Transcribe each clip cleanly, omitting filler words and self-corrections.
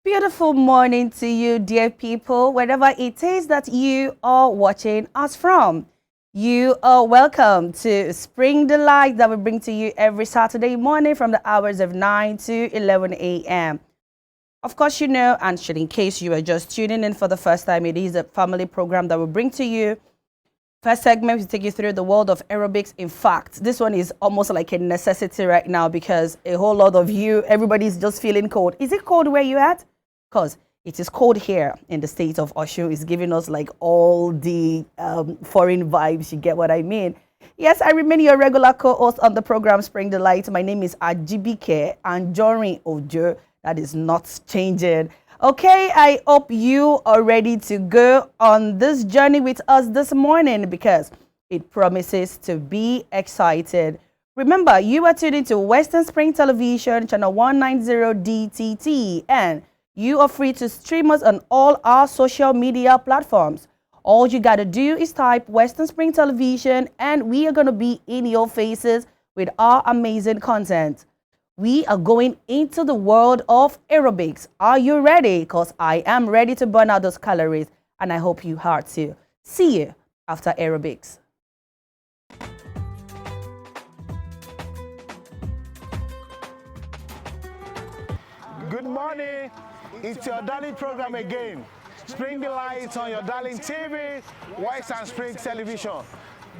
Beautiful morning to you, dear people, wherever it is that you are watching us from. You are welcome to Spring Delight that we bring to you every Saturday morning from the hours of 9 to 11 a.m. Of course, you know, and in case you are just tuning in for the first time, it is a family program that we bring to you. First segment, we take you through the world of aerobics. In fact, this one is almost like a necessity right now because a whole lot of you, everybody's just feeling cold. Is it cold where you at? Because it is cold here in the state of Osun. It's giving us like all the foreign vibes. You get what I mean? Yes, I remain your regular co-host on the program Spring Delight. My name is Ajibike Anjorin Ojo. That is not changing. Okay, I hope you are ready to go on this journey with us this morning because it promises to be exciting. Remember, you are tuned into Western Spring Television, channel 190 DTT, and you are free to stream us on all our social media platforms. All you got to do is type Western Spring Television and we are going to be in your faces with our amazing content. We are going into the world of aerobics. Are you ready? Because I am ready to burn out those calories and I hope you are too. See you after aerobics. Good morning. It's your darling program again. Spring Delight on your darling TV, Western Spring Television.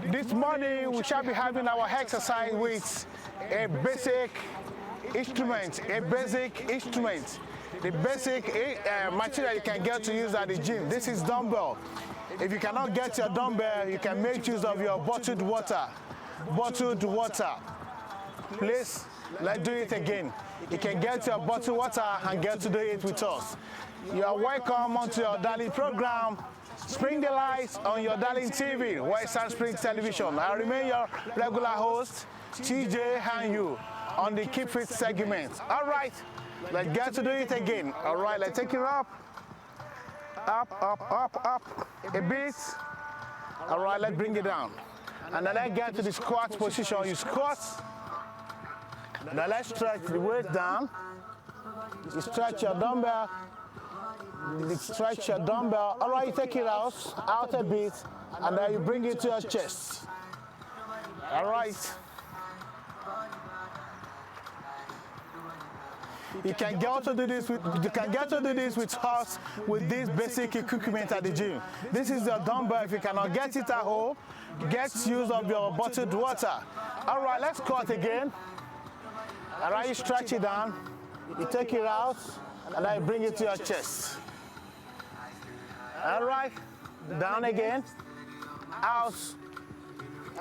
This morning we shall be having our exercise with a basic instrument. The basic material you can get to use at the gym. This is dumbbell. If you cannot get your dumbbell, you can make use of your bottled water. Please, let's do it again. You can get your bottled water and get to do it with us. You are welcome onto your darling program, Spring Delight on your darling TV, Western Spring Television. I remain your regular host, TJ and you, on the Keep Fit segment. All right, let's get to do it again. All right, let's take it up, a bit. All right, let's bring it down. And then let's get to the squat position. You squat. Now let's stretch the weight down. You stretch your dumbbell. All right, you take it out a bit, and then you bring it to your chest. All right. You can get to do this with us with this basic equipment at the gym. This is your dumbbell. If you cannot get it at home, get use of your bottled water. All right, let's squat again. All right, you stretch it down, you take it out, and then you bring it to your chest. All right, down again, out,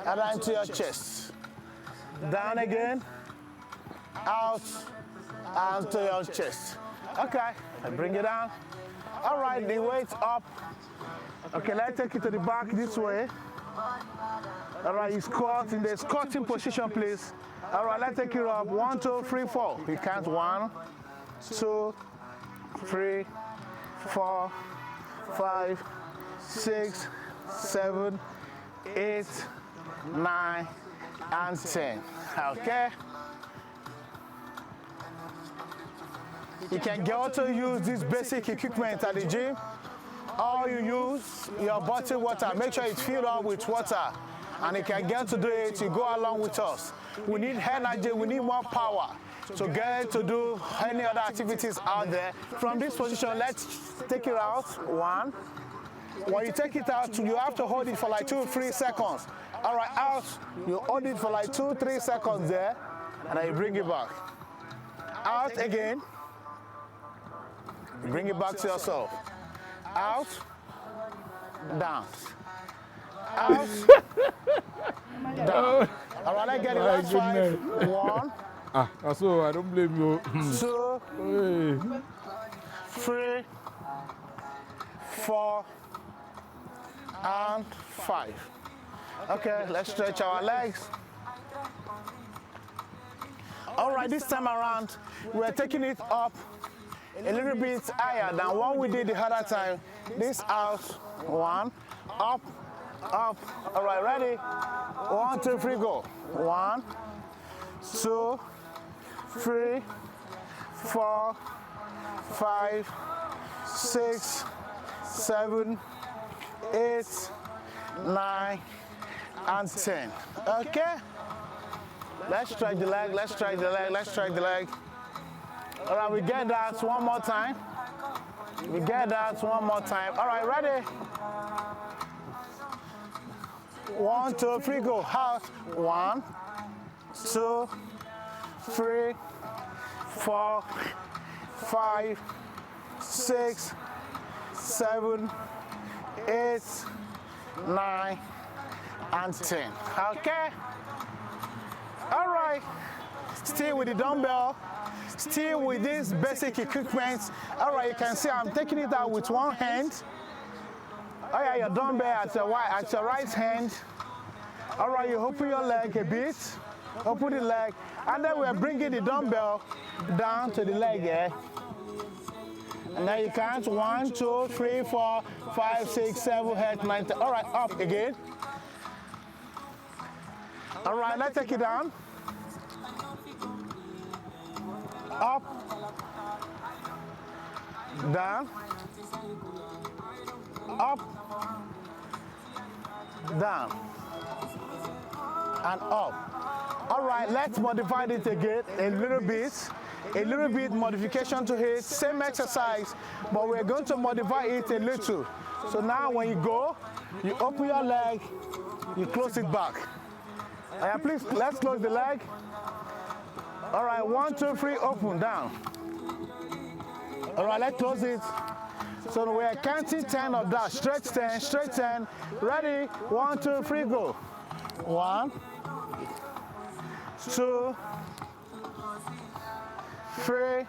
and then to your chest. Down again, out, and to your chest. Okay, I bring it down. All right, the weight up. Okay, let's take it to the back this way. All right, you squat in the squatting position, please. All right, let's take it up. 1, 2, 3, 4. You count 1, 2, 3, 4, 5, 6, 7, 8, 9, and 10. Okay. You can get to use this basic equipment at the gym. Or you use your bottled water. Make sure it's filled up with water. And you can get to do it, you go along with us. We need energy, we need more power to get to do any other activities out there. From this position, let's take it out. 1. When you take it out, you have to hold it for like 2-3 seconds. All right, out, you hold it for like 2-3 seconds there, and then you bring it back. Out again, you bring it back to yourself. Out, down. Out, down. All right, let's get it. Last 5. 1. So I don't blame you. 2, 3, 4, and 5. Okay, let's stretch our legs. All right, this time around, we're taking it up a little bit higher than what we did the other time. This out, 1, up, up. All right, ready? 1, 2, 3, go. 1, 2, 3, 4, 5, 6, 7, 8, 9, and 10. Okay? Let's stretch the leg, let's stretch the leg, let's stretch the leg. All right, we get that one more time. We get that one more time. All right, ready? 1, 2, 3, go. Out. 1, 2, 3, 4, 5, 6, 7, 8, 9, and 10. Okay? All right. Still with the dumbbell. Still with this basic equipment. All right, you can see I'm taking it out with one hand. Oh yeah, your dumbbell at your right hand. All right, you open your leg a bit. Open the leg. And then we're bringing the dumbbell down to the leg, yeah? And then you count 1, 2, 3, 4, 5, 6, 7, 8, 9, 10. All right, up again. All right, let's take it down. Up. Down. Up. Down. And up. All right, let's modify it again a little bit modification to it, same exercise, but we're going to modify it a little. So now when you go, you open your leg, you close it back. Please, let's close the leg. All right, 1, 2, 3, open, down. All right, let's close it. So we're counting 10 of that, straight 10, straight 10. Ready? 1, 2, 3, go. 1, 2, 3,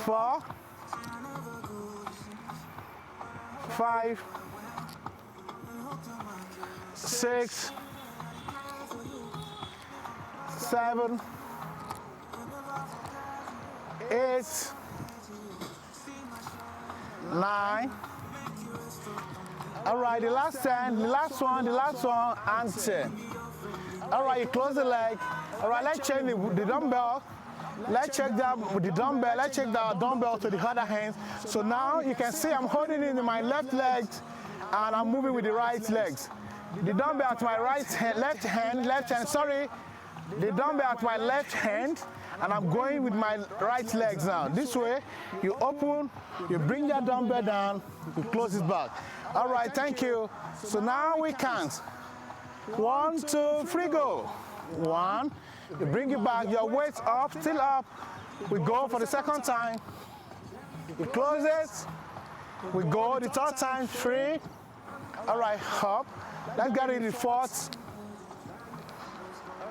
4, 5, 6, 7, 8, 9. All right, the last 10, the last one, and 10. All right, you close the leg. All right, let's check the dumbbell. Let's check that with the dumbbell. Let's check the dumbbell to the other hand. So now you can see I'm holding it in my left leg and I'm moving with the right legs. The dumbbell at my left hand, sorry. The dumbbell at my left hand, and I'm going with my right legs now. This way, you open, you bring that dumbbell down, you close it back. All right, thank you. So now we count. 1, 2, 3, go. 1, you bring it back, your weight up, still up. We go for the second time. You close it. We go the third time, 3. All right, up. Let's get it the fourth.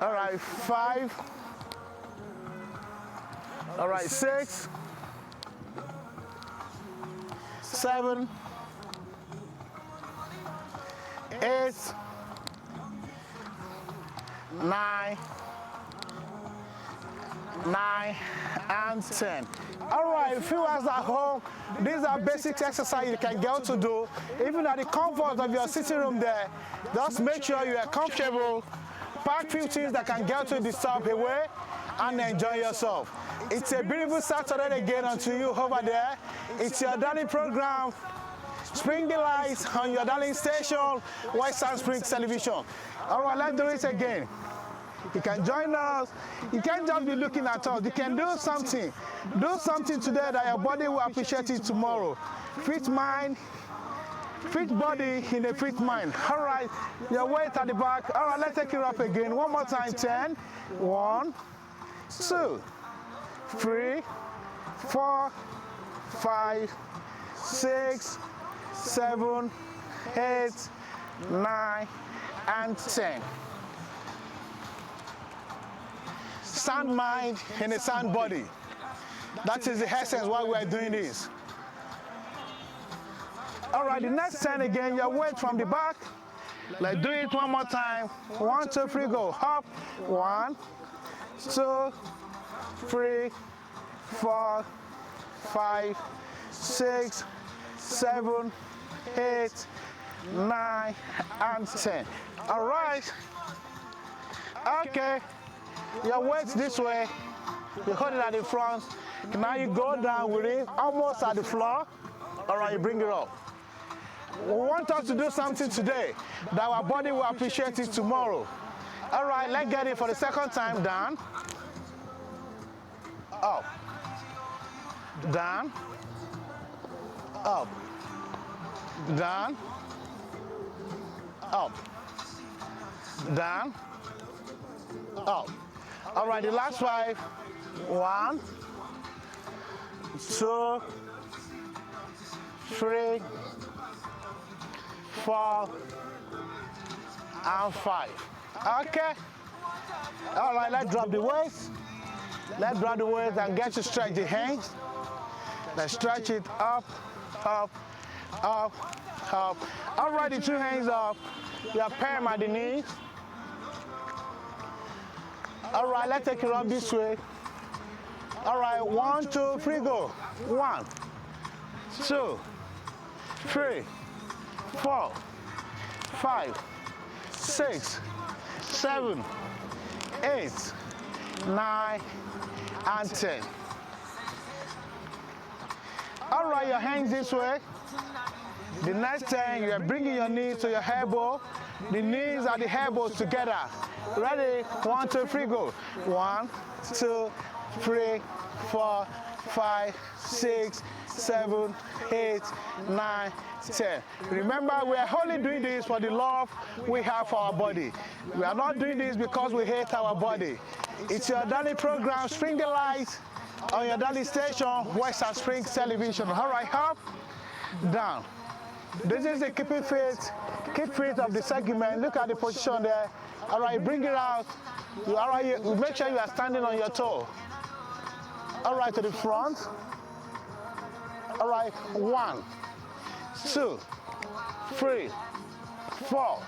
All right, 5. All right, 6, 7, 8, 9, and 10. All right, if you guys at home, these are basic exercises you can get to do. Even at the comfort of your sitting room there, just make sure you are comfortable. Pack few things that can get you disturb away and enjoy yourself. It's a beautiful Saturday again unto you over there. It's your darling program, Spring the Lights, on your darling station, Western Springs Television. All right, let's do it again. You can join us. You can't just be looking at us. You can do something. Do something today that your body will appreciate it tomorrow. Fit mind, fit body in a fit mind. All right, your weight at the back. All right, let's take it up again. One more time, 10. 1, 2, 3, 4, 5, 6, 7, 8, 9, and 10. Sound mind in a sound body. That is the essence why we are doing this. All right, the next 10 again, your weight from the back. Let's do it one more time. 1, 2, 3, go. Up. 1, 2, 3, 4, 5, 6, 7, 8, 9, and 10. All right. Okay. Your weight this way. You hold it at the front. Now you go down with it, almost at the floor. All right, you bring it up. We want us to do something today that our body will appreciate it tomorrow. All right, let's get it for the second time. Down, up, down, up, down, up, down, up. All right, the last 5. 1, 2, 3, 4, and 5. Okay. All right, let's drop the weights. Let's drop the weights and get to stretch the hands. Let's stretch it up, up, up, up. All right, the 2 hands up. Your palm at the knees. All right, let's take it up this way. All right, 1, 2, 3, go. 1, 2, 3, 4, 5, 6, 7, 8, 9, and 10. All right, your hands this way. The next time you are bringing your knees to your elbow. The knees and the elbows together. Ready? 1, 2, 3, go. 1, 2, 3, 4, 5, 6, 7, 8, 9, 10. Remember, we are only doing this for the love we have for our body. We are not doing this because we hate our body. It's your daily program, Spring the Light, on your daily station, Western Springs Television. All right, up, down. This is the keep fit of the segment. Look at the position there. All right, bring it out. All right, you make sure you are standing on your toe. All right, to the front. All right, 1, 2, 3, 4,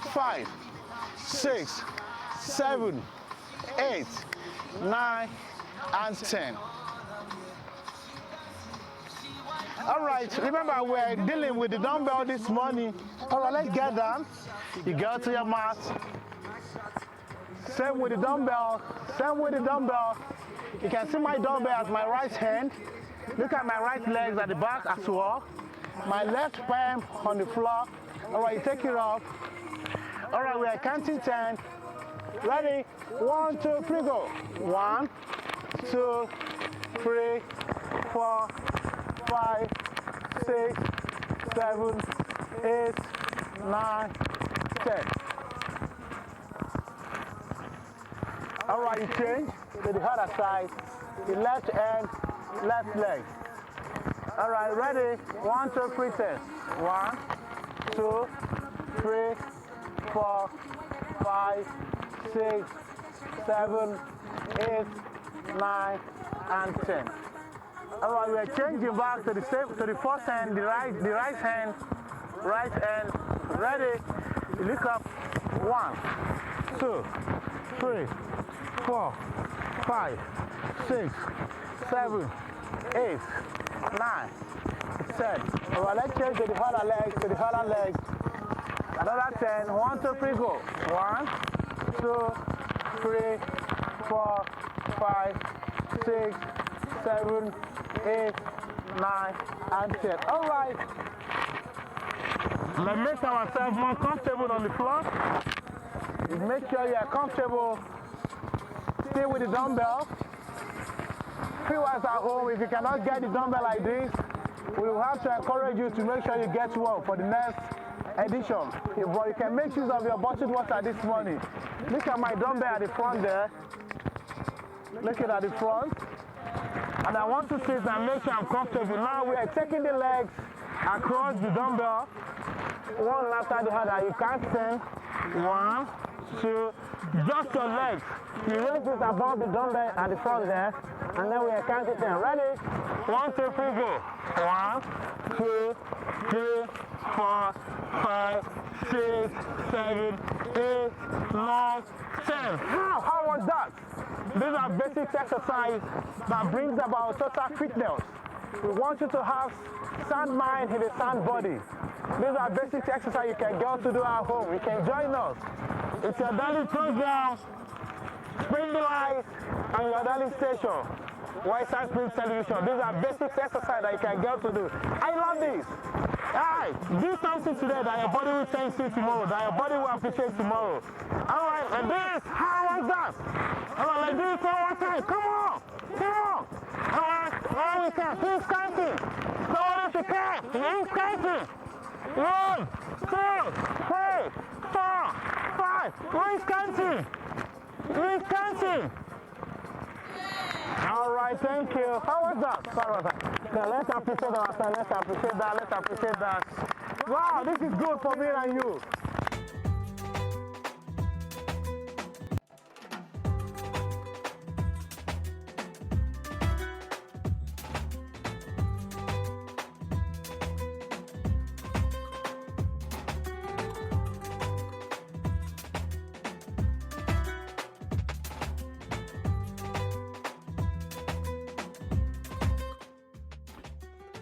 5, 6, 7, 8, 9, and 10. All right, remember we're dealing with the dumbbell this morning. All right, let's get down. You go to your mat. Same with the dumbbell, same with the dumbbell. You can see my dumbbell at my right hand. Look at my right legs at the back as well. My left palm on the floor. All right, you take it off. All right, we are counting 10. Ready? 1, 2, 3, go. 1, 2, 3, 4, 5, 6, 7, 8, 9, 10. All right, you change to the other side. The left hand, left leg. All right, ready? 1, 2, 3, 10. 1, 2, 3, 4, 5, 6, 7, 8, 9, and 10. All right, we're changing back to the first hand, the right hand, ready? You look up. 1, 2, 3, 4, 5, 6, 7, 8, 9, 10. All right, let's change to the other leg, Another 10. 1, 2, 3, go. 1, 2, 3, 4, 5, 6, 7, 8, 9, and 10. All right. Let's make ourselves more comfortable on the floor. Make sure you are comfortable. Stay with the dumbbell. Viewers at home, if you cannot get the dumbbell like this, we will have to encourage you to make sure you get one for the next edition. But you can make use of your bottled water this morning. Look at my dumbbell at the front there. Look at the front. And I want to sit and make sure I'm comfortable. Now we are taking the legs across the dumbbell, one after the other. You can't stand. 1, 2, just your legs. You raise this above the dumbbell at the front there, and then we are counting 10. Ready? 1, 2, 3, go. 1, 2, 3, 4, 5, 6, 7, 8, 9, 10. How was that? These are basic exercises that brings about total fitness. We want you to have sound mind in a sound body. These are basic exercises you can go to do at home. You can join us. It's your daily program, Spring the Light, and your daily station, Western Spring Television. These are basic exercise that you can get to do. I love this. Alright, do something today that your body will thank you tomorrow, that your body will appreciate tomorrow. Alright, and this, how was that? Alright, let's do it one more time. Come on! Come on! Alright, all we can. Keep counting. So if you can, keep counting. 1, 2, 3, 4, 5. Keep counting. Keep counting. All right, thank you. How was that? Sorry about that. Now let's appreciate that. Let's appreciate that. Let's appreciate that. Wow, this is good for me and you.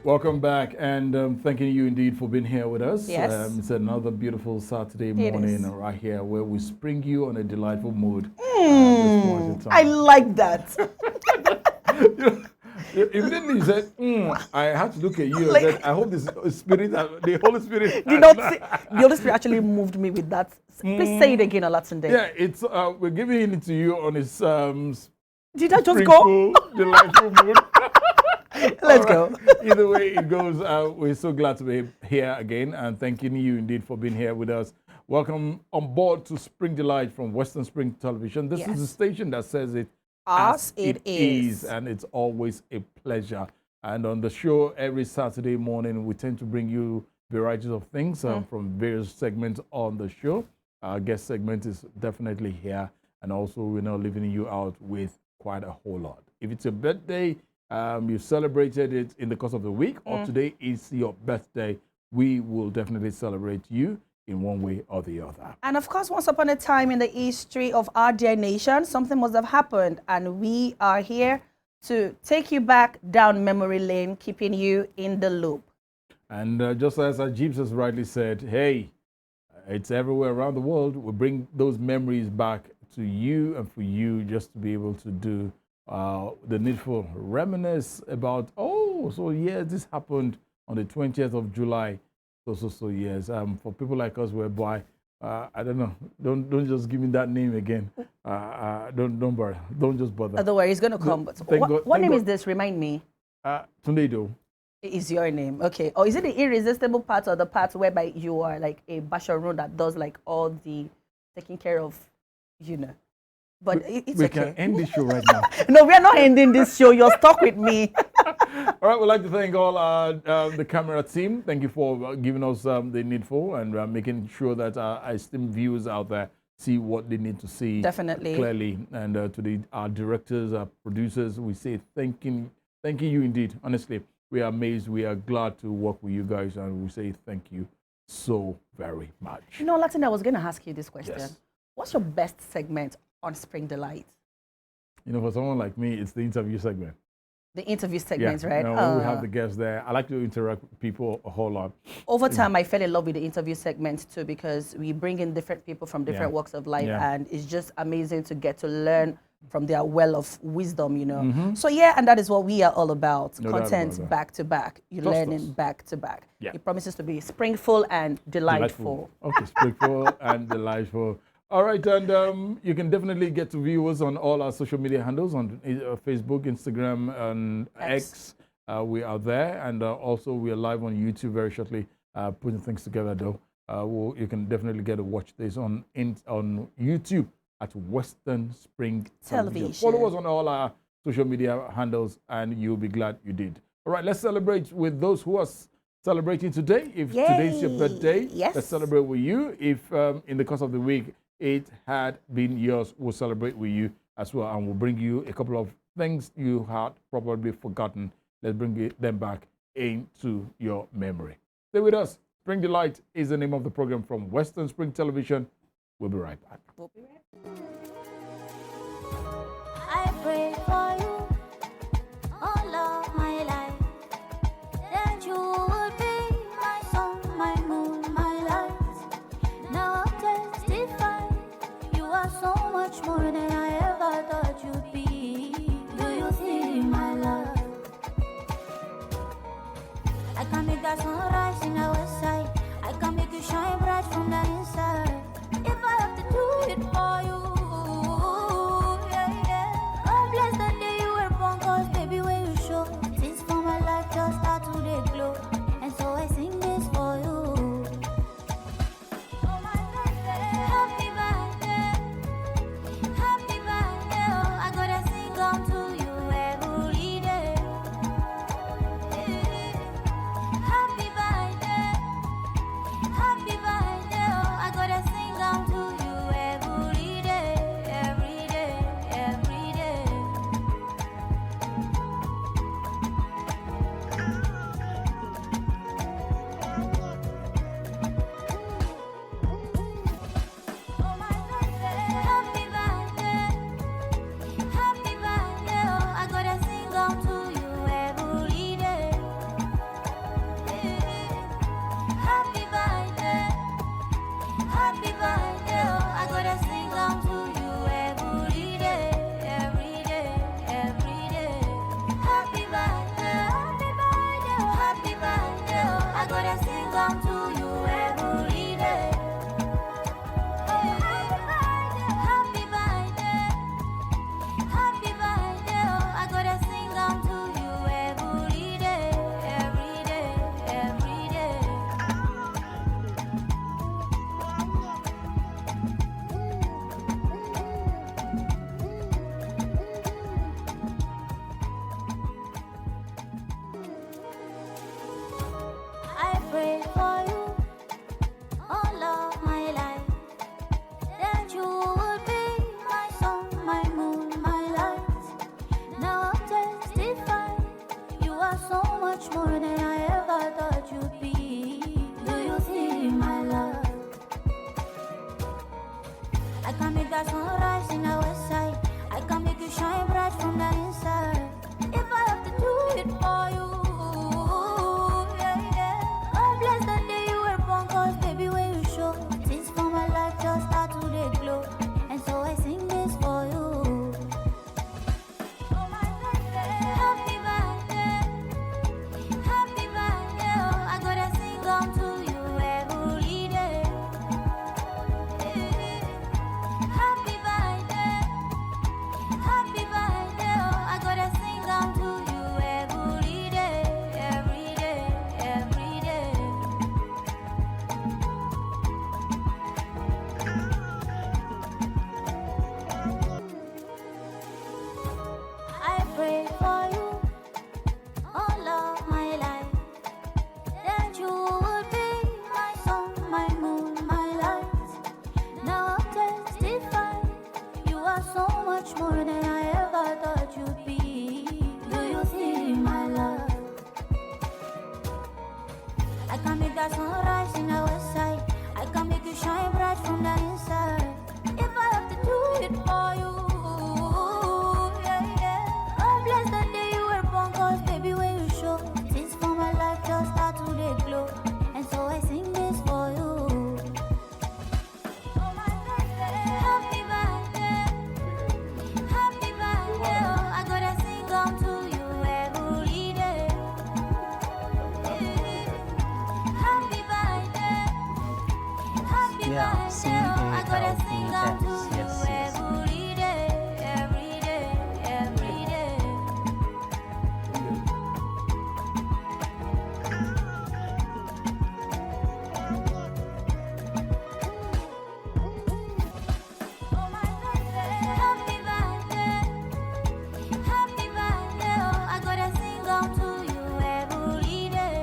Welcome back, and thanking you indeed for being here with us. Yes. It's another beautiful Saturday morning right here where we spring you on a delightful mood. I like that. Immediately you said, I had to look at you and said, I hope this spirit, the Holy Spirit. You know, the Holy Spirit actually moved me with that. Please say it again, Olatunde. Yeah, it's we're giving it to you on his Did I just go? Delightful mood. Let's go. Either way it goes, we're so glad to be here again and thanking you indeed for being here with us. Welcome on board to Spring Delight from Western Spring Television. This is the station that says it as it is. And it's always a pleasure. And on the show every Saturday morning, we tend to bring you varieties of things from various segments on the show. Our guest segment is definitely here. And also, we're now leaving you out with quite a whole lot. If it's your birthday, you celebrated it in the course of the week, or today is your birthday, we will definitely celebrate you in one way or the other. And of course, once upon a time in the history of our dear nation, something must have happened, and we are here to take you back down memory lane, keeping you in the loop. And just as Ajib has rightly said, hey, it's everywhere around the world. We bring those memories back to you and for you just to be able to do the needful reminisce about, so yes, this happened on the 20th of July. So yes, for people like us whereby, I don't know, don't just give me that name again. Don't bother. Don't just bother. Otherwise, it's going to come. But what name is this? Remind me. Tunde. Is your name. Okay. Or is it the irresistible part or the part whereby you are like a basharon that does like all the taking care of, But it's we okay. can end this show right now. No, we are not ending this show. You're stuck with me. All right, we'd like to thank all the camera team. Thank you for giving us the needful and making sure that our esteemed viewers out there see what they need to see clearly. And to our directors, our producers, we say thank you indeed. Honestly, we are amazed. We are glad to work with you guys, and we say thank you so very much. Latin, I was going to ask you this question. Yes. What's your best segment on Spring Delight? For someone like me, it's the interview segment. The interview segments, right? When we have the guests there, I like to interact with people a whole lot. Over time, I fell in love with the interview segments too, because we bring in different people from different walks of life, and it's just amazing to get to learn from their well of wisdom, So and that is what we are all about. Content back to back. You're learning back to back. Yeah. It promises to be springful and delightful. Okay, springful and delightful. All right, and you can definitely get to view us on all our social media handles on Facebook, Instagram, and X. We are there, and also we are live on YouTube very shortly, putting things together though. You can definitely get to watch this on YouTube at Western Spring Television. Follow us on all our social media handles, and you'll be glad you did. All right, let's celebrate with those who are celebrating today. If today's your birthday, let's celebrate with you. If in the course of the week it had been yours, we'll celebrate with you as well, and we'll bring you a couple of things you had probably forgotten. Let's bring them back into your memory. Stay with us. Spring Delight is the name of the program from Western Spring Television. We'll be right back. We'll be right back. I pray for you all of my life, that you will be my sun, my moon, my light. Now I'll testify, you are so much more than I ever thought you'd be. Do you see my life? I can make that sunrise in the west side. I can make you shine bright from the inside. If I have to do it for you, yeah, yeah. I'm blessed that day you were born, cause baby when you show, things for my life just start to they glow. And so I sing this for you. Oh my birthday, happy birthday, happy birthday. Oh, I gotta sing on to you every day. Happy birthday, happy birthday. Oh, I gotta sing on to you every day, every day, every day. Oh my birthday, happy birthday, happy birthday. Oh, I gotta sing on to you every day. Happy birthday, happy birthday. Oh, I gotta sing on to you every day, every day, every day. Happy birthday, happy birthday, happy birthday. Oh, I gotta sing on to you every day. Happy birthday, happy birthday. Oh, I gotta sing on to you every day, every day, every day. I pray for you all of my life, that you would be my sun, my moon, my light. Now I'll testify, you are so much more than I ever thought you'd be. Do you see my love? I can make that sunrise in the west side. I can make you shine bright from the inside. If I have to do it for you, yeah, yeah. I'm blessed that day you were born, cause baby when you show, things for my life just start to they glow. And so I sing this for you. Oh my birthday, happy birthday, happy birthday. Oh, I gotta sing on to you every day. Happy birthday, happy birthday. Oh, I gotta sing on to you every day, every day, every day. I pray for you all of my life, that you would be my sun, my moon, my light. Now I'll testify, you are so much more than I ever thought you'd be. Do you see my love? I can make that sunrise in the west side. I can make you shine bright from the inside. If I have to do it for you, yeah, yeah. I'm blessed that day you were born, cause baby when you show, things for my life just start to they glow. And so I sing this for you. Oh my birthday, happy birthday, happy birthday. Oh, I gotta sing on to you every day. Happy birthday, happy Yeah, birthday. Oh, I gotta sing on to yes, you yes. every day, every day, every day. Oh my birthday, happy birthday, happy birthday. Oh, I gotta sing on to you every day.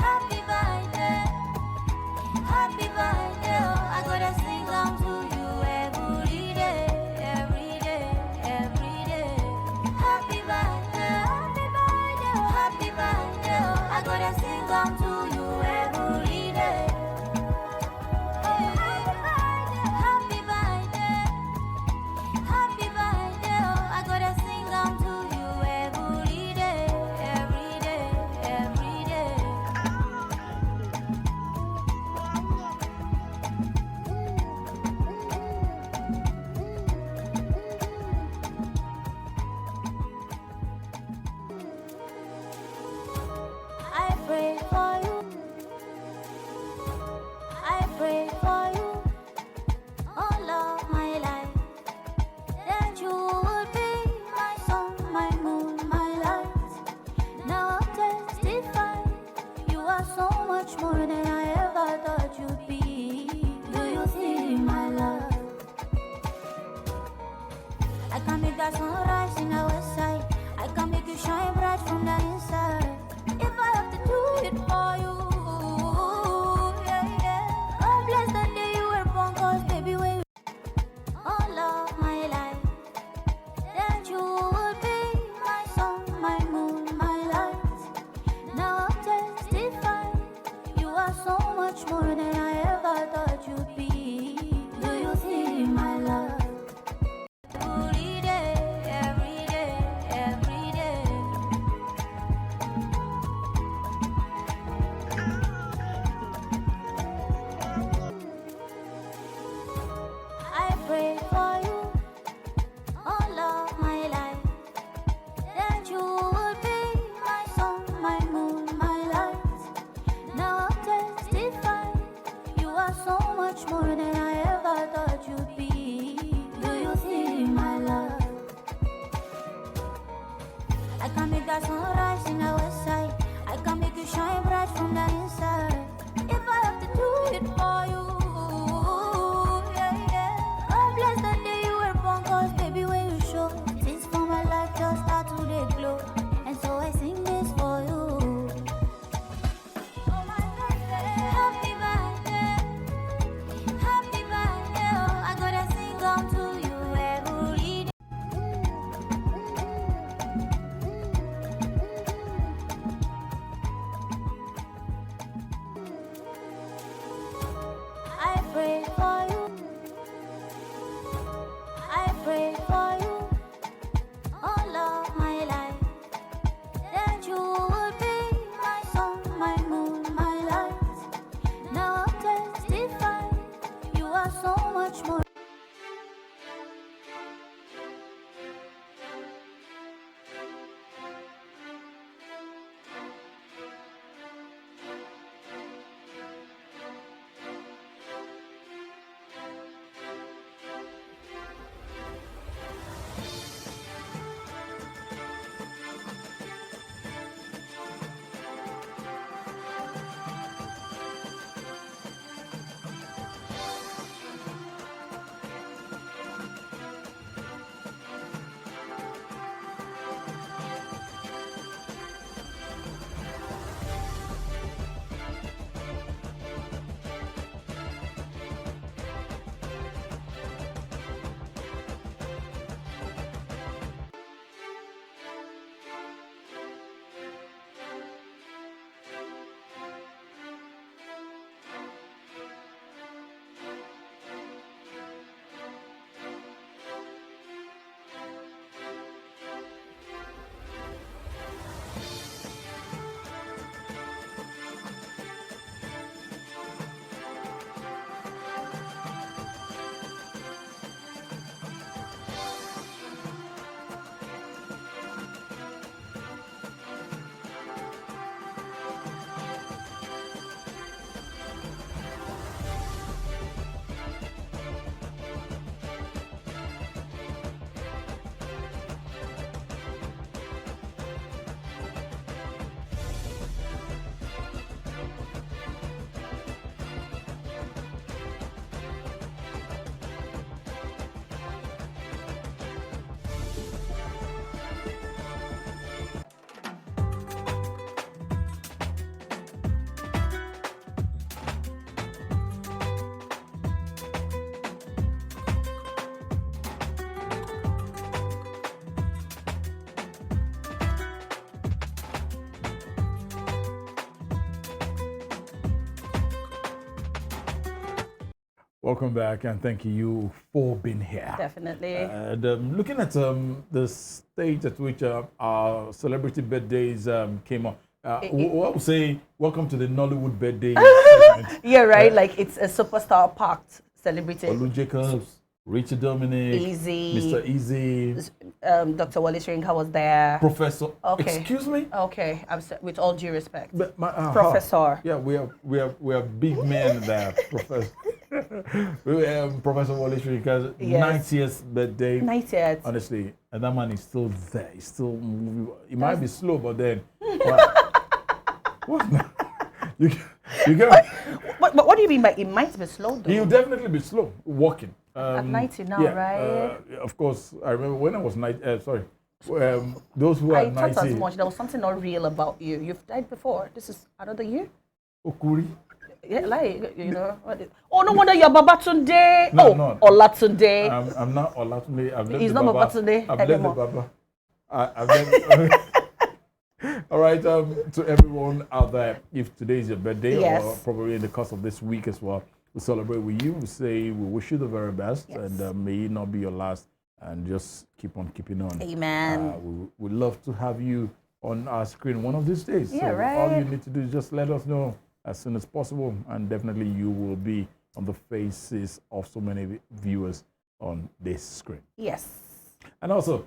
Happy birthday, happy birthday. Oh, I gotta sing on to you every day, every day, every day. Happy birthday, happy birthday, happy birthday. Oh, I gotta sing on to you every day. Happy birthday, happy birthday. Oh, I gotta sing on to you every day, every day, every day. that sunrise in the west side. I can make you shine bright from the inside. If I have to do it for you, yeah, yeah. Oh, bless the day you were born, 'cause baby, when you all of my life, that you would be my sun, my moon, my light. Now I'll testify, you are so much more than I ever thought you'd be. Do you see my love? Every day, every day, every day. I pray for you all of my life, that you would be my sun, my moon, my light. Now I'll testify, you are so much more than I ever thought you'd be. Do you see my love? I can make that sunrise in the west side. I can make you shine bright from the inside. If I have to do it for you, yeah, yeah. Oh, bless the day you were born, 'cause baby, when you show, things for my life just start to they glow. And so I sing this for you. Oh, my birthday, happy birthday, happy birthday. Oh, I gotta sing on to you every day. I pray for you. I pray for you all of my life, that you would be my sun, my moon, my light. Now I'll testify, you are so much more. Welcome back, and thank you for being here. Definitely. And looking at the stage at which our celebrity birthdays came on, what would say, welcome to the Nollywood birthday segment. Yeah, right. Like it's a superstar packed celebrity. Olu Jacobs, Richard Dominic, Easy. Mr. Easy, Dr. Wale Soyinka was there. Professor. Okay. Excuse me. Okay, with all due respect. But Professor. Yeah, we are big men there, Professor. Professor Wale Soyinka's Yes. 90th birthday. 90th. Honestly, and that man is still there. He's still moving. He might be slow, but then what? You get. But what do you mean by it might be slow though? He'll definitely be slow walking. At 90 now, yeah, right? of course, I remember when I was 90. Sorry, those who are I 90. thought as much. There was something not real about you. You've died before. This is another year. Okuri. Yeah, like oh, no wonder you're Babatunde. No, oh, no. Olatunde. I'm not Olatunde. I've left He's the not Baba. Babatunde I've left the anymore. Baba. I've left. All right, to everyone out there, if today is your birthday, Yes. or probably in the course of this week as well, we celebrate with you. We say we wish you the very best, Yes. and may it not be your last, and just keep on keeping on. Amen. We'd love to have you on our screen one of these days. Yeah, so right. all you need to do is just let us know as soon as possible, and definitely you will be on the faces of so many viewers on this screen. Yes. And also,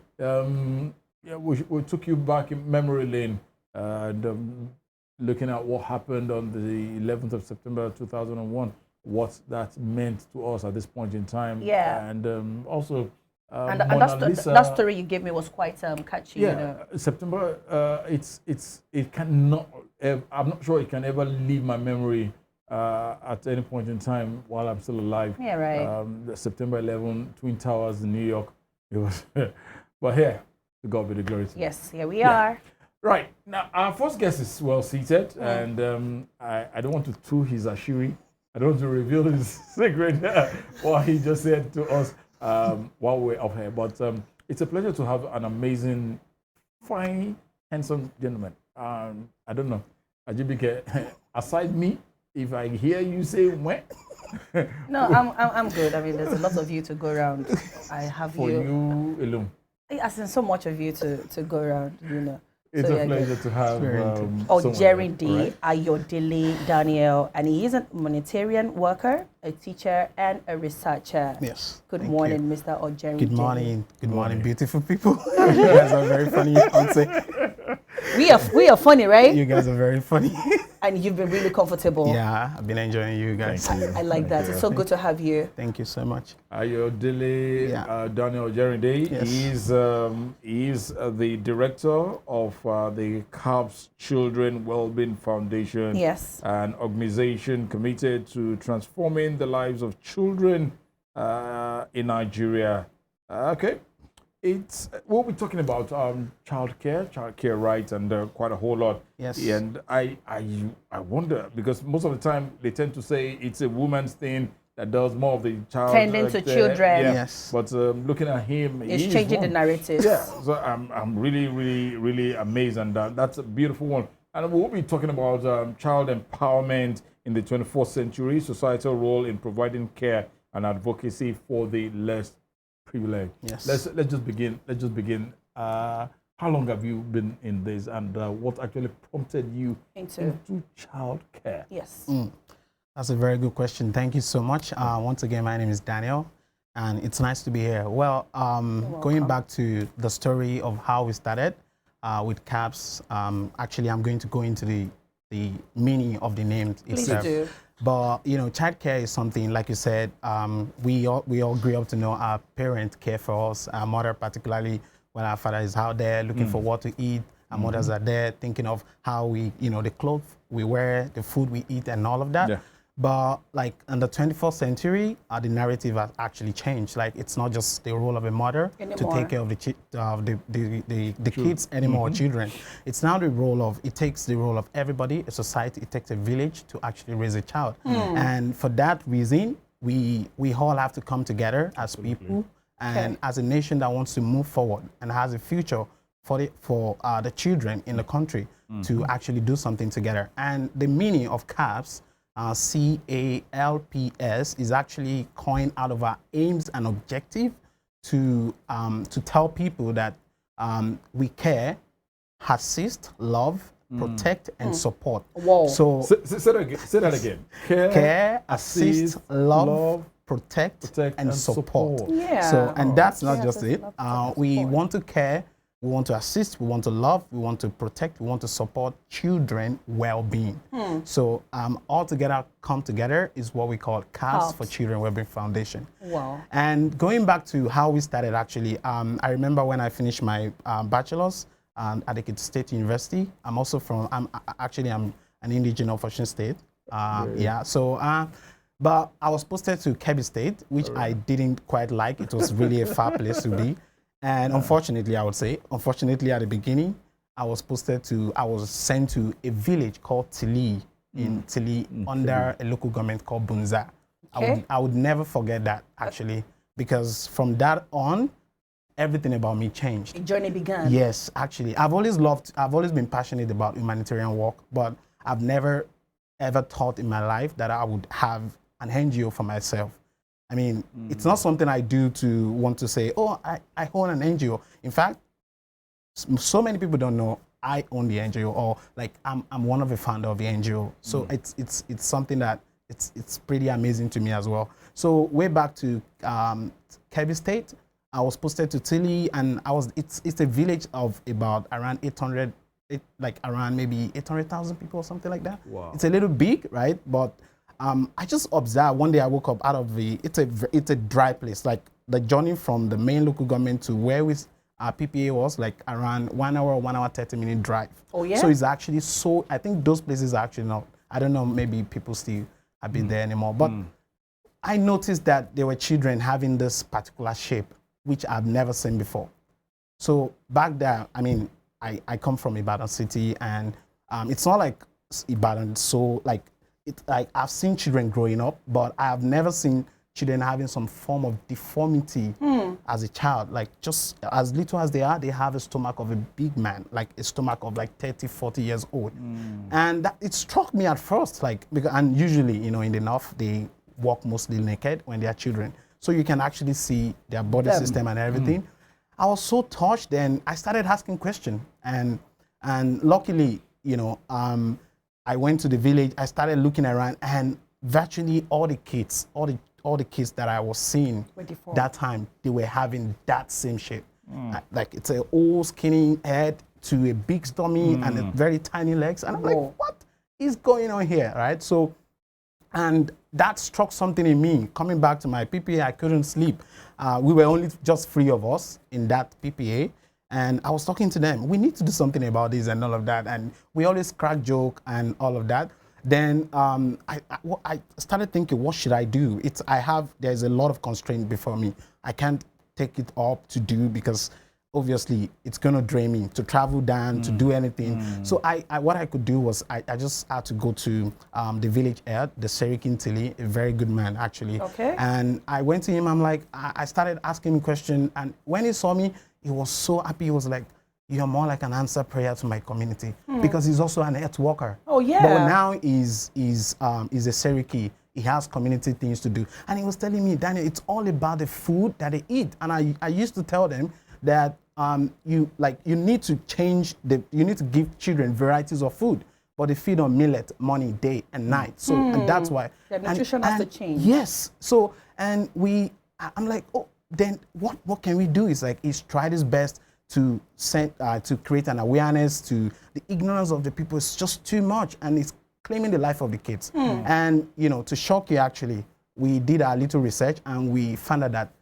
yeah, we took you back in memory lane, and looking at what happened on the 11th of September 2001, what that meant to us at this point in time. Yeah. And also, And Mona Lisa, that story you gave me was quite catchy. yeah, You know. September. It cannot. I'm not sure it can ever leave my memory at any point in time while I'm still alive. Yeah, right. The September 11, Twin Towers in New York. It was, but here, to God be the glory. Yes, here we Yeah. are. Right now, our first guest is well seated, and I don't want to tool his ashiri. I don't want to reveal his secret what he just said to us while we're up here. But it's a pleasure to have an amazing, fine, handsome gentleman. I don't know, Ajibike. Aside me, if I hear you say "when," No, I'm good. I mean, there's a lot of you to go around. I have for you alone, As in so much of you to go around, you know. it's So a you're pleasure good. to have. Ojerinde Ayodele Daniel, and he is a humanitarian worker, a teacher, and a researcher. Yes. Good thank morning, you. Mr. Ojerinde. Good morning. Good morning, Morning. beautiful people. You guys are very funny. I'd say We are funny, right? you guys are very funny. And you've been really comfortable. Yeah, I've been enjoying you guys. Thank you. I like that. It's so good to have you. Thank you so much. Ayodele Yeah. Daniel Ojerinde. Yes. He is the director of the CALPS Children Wellbeing Foundation, Yes. an organization committed to transforming the lives of children in Nigeria. Okay, we'll be talking about childcare rights, and quite a whole lot. Yes. And I wonder, because most of the time they tend to say it's a woman's thing that does more of the child Tending to children. Yeah. Yes. But looking at him, It's he is changing the one. narrative. Yeah, so I'm really amazed, and that's a beautiful one. And we'll be talking about child empowerment in the 21st century, societal role in providing care and advocacy for the less privileged. Yes. Let's just begin. How long have you been in this, and what actually prompted you Into child care? yes. That's a very good question. Thank you so much. Once again, my name is Daniel, and it's nice to be here. Well, going back to the story of how we started with CALPS, actually, I'm going to go into the meaning of the name Please itself. do. But you know, childcare is something, like you said, we all grew up to know our parents care for us, our mother particularly when our father is out there looking for what to eat. Our mothers are there thinking of how we, you know, the clothes we wear, the food we eat, and all of that. Yeah. But like in the 21st century, the narrative has actually changed. Like it's not just the role of a mother to Anymore. take care of the kids anymore, children. It's now it takes the role of everybody, a society, it takes a village to actually raise a child. And for that reason, we all have to come together as people and as a nation that wants to move forward and has a future for the children in the country to actually do something together. And the meaning of CALPS, CALPS, is actually coined out of our aims and objective to tell people that we care, assist, love, protect, and support. Whoa. So Say that again. care, assist, love, protect, and support. Yeah. So, and that's not Yeah, just that's it. not just We support. want to care, we want to assist, we want to love, we want to protect, we want to support children well-being. So all together, come together is what we call CALPS for CALPS. Children Wellbeing Foundation. Wow. And going back to how we started, actually, I remember when I finished my bachelor's at Adigun State University. I'm also from, I'm an indigenous of Osun State. Yeah, so But I was posted to Kebbi State, which I didn't quite like. It was really a far place to be. And unfortunately, I would say, unfortunately at the beginning, I was sent to a village called Tili, in Tili, under a local government called Bunza. Okay. I would never forget that, actually, because from that on, everything about me changed. The journey began. Yes, actually. I've always been passionate about humanitarian work, but I've never ever thought in my life that I would have an NGO for myself. I mean, it's not something I do to want to say, oh, I own an NGO. In fact, so many people don't know I own the NGO, or like I'm one of the founder of the NGO. So it's something that it's pretty amazing to me as well. So way back to Kebbi State, I was posted to Tili, and it's a village of about around 800, like around maybe 800,000 people or something like that. Wow. It's a little big, right? But I just observed one day I woke up out of it's a dry place. Like the journey from the main local government to where our PPA was like around 1 hour, 30-minute drive. Oh yeah. So it's actually I think those places are actually not, I don't know, maybe people still have been there anymore. But I noticed that there were children having this particular shape, which I've never seen before. So back there, I mean, I come from Ibadan city, and it's not like Ibadan, so like I've seen children growing up, but I have never seen children having some form of deformity as a child. Like just as little as they are, they have a stomach of a big man, like a stomach of like 30, 40 years old. And it struck me at first, like, and usually, you know, in the North, they walk mostly naked when they are children. So you can actually see their body system and everything. I was so touched, then I started asking questions, and luckily, you know, I went to the village, I started looking around, and virtually all the kids that I was seeing 24. that time, they were having that same shape. Like it's an old skinny head to a big stomach and a very tiny legs. And I'm like, what is going on here, right? So, and that struck something in me. Coming back to my PPA, I couldn't sleep. We were only just 3 of us in that PPA. And I was talking to them, we need to do something about this and all of that. And we always crack joke and all of that. Then I started thinking, what should I do? There's a lot of constraint before me. I can't take it up to do, because obviously it's gonna drain me to travel down, to do anything. So what I could do was I just had to go to the village head, the Serikin Tili, a very good man actually. Okay. And I went to him, I'm like, I started asking him questions, and when he saw me, he was so happy. He was like, you're more like an answer prayer to my community, because he's also an health worker. Oh yeah. But now he's a Seriki. He has community things to do. And he was telling me, Daniel, it's all about the food that they eat. And I used to tell them that you need to you need to give children varieties of food, but they feed on millet morning, day, and night. So and that's why the nutrition has to change. Yes. So I'm like, oh, then what can we do? It's like he's tried his best to create an awareness to the ignorance of the people. Is just too much, and it's claiming the life of the kids. And you know, to shock you, actually, we did our little research, and we found out that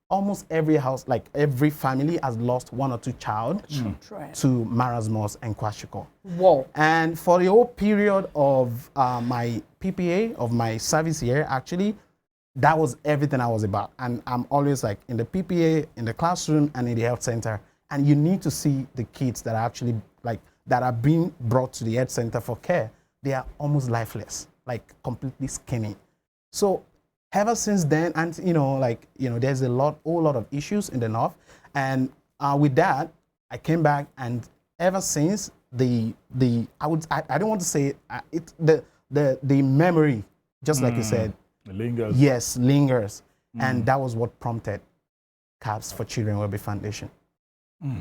almost every house, like every family, has lost 1 or 2 children to marasmus and kwashiorkor. Whoa. And for the whole period of my PPA, of my service here, actually, that was everything I was about. And I'm always like in the PPA, in the classroom, and in the health center. And you need to see the kids that are actually that are being brought to the health center for care. They are almost lifeless, like completely skinny. So ever since then, and there's a whole lot of issues in the North. And with that, I came back, and ever since I don't want to say it, the memory, just like you said, it lingers. Yes, lingers. And that was what prompted CALPS for Children Wellbeing Foundation.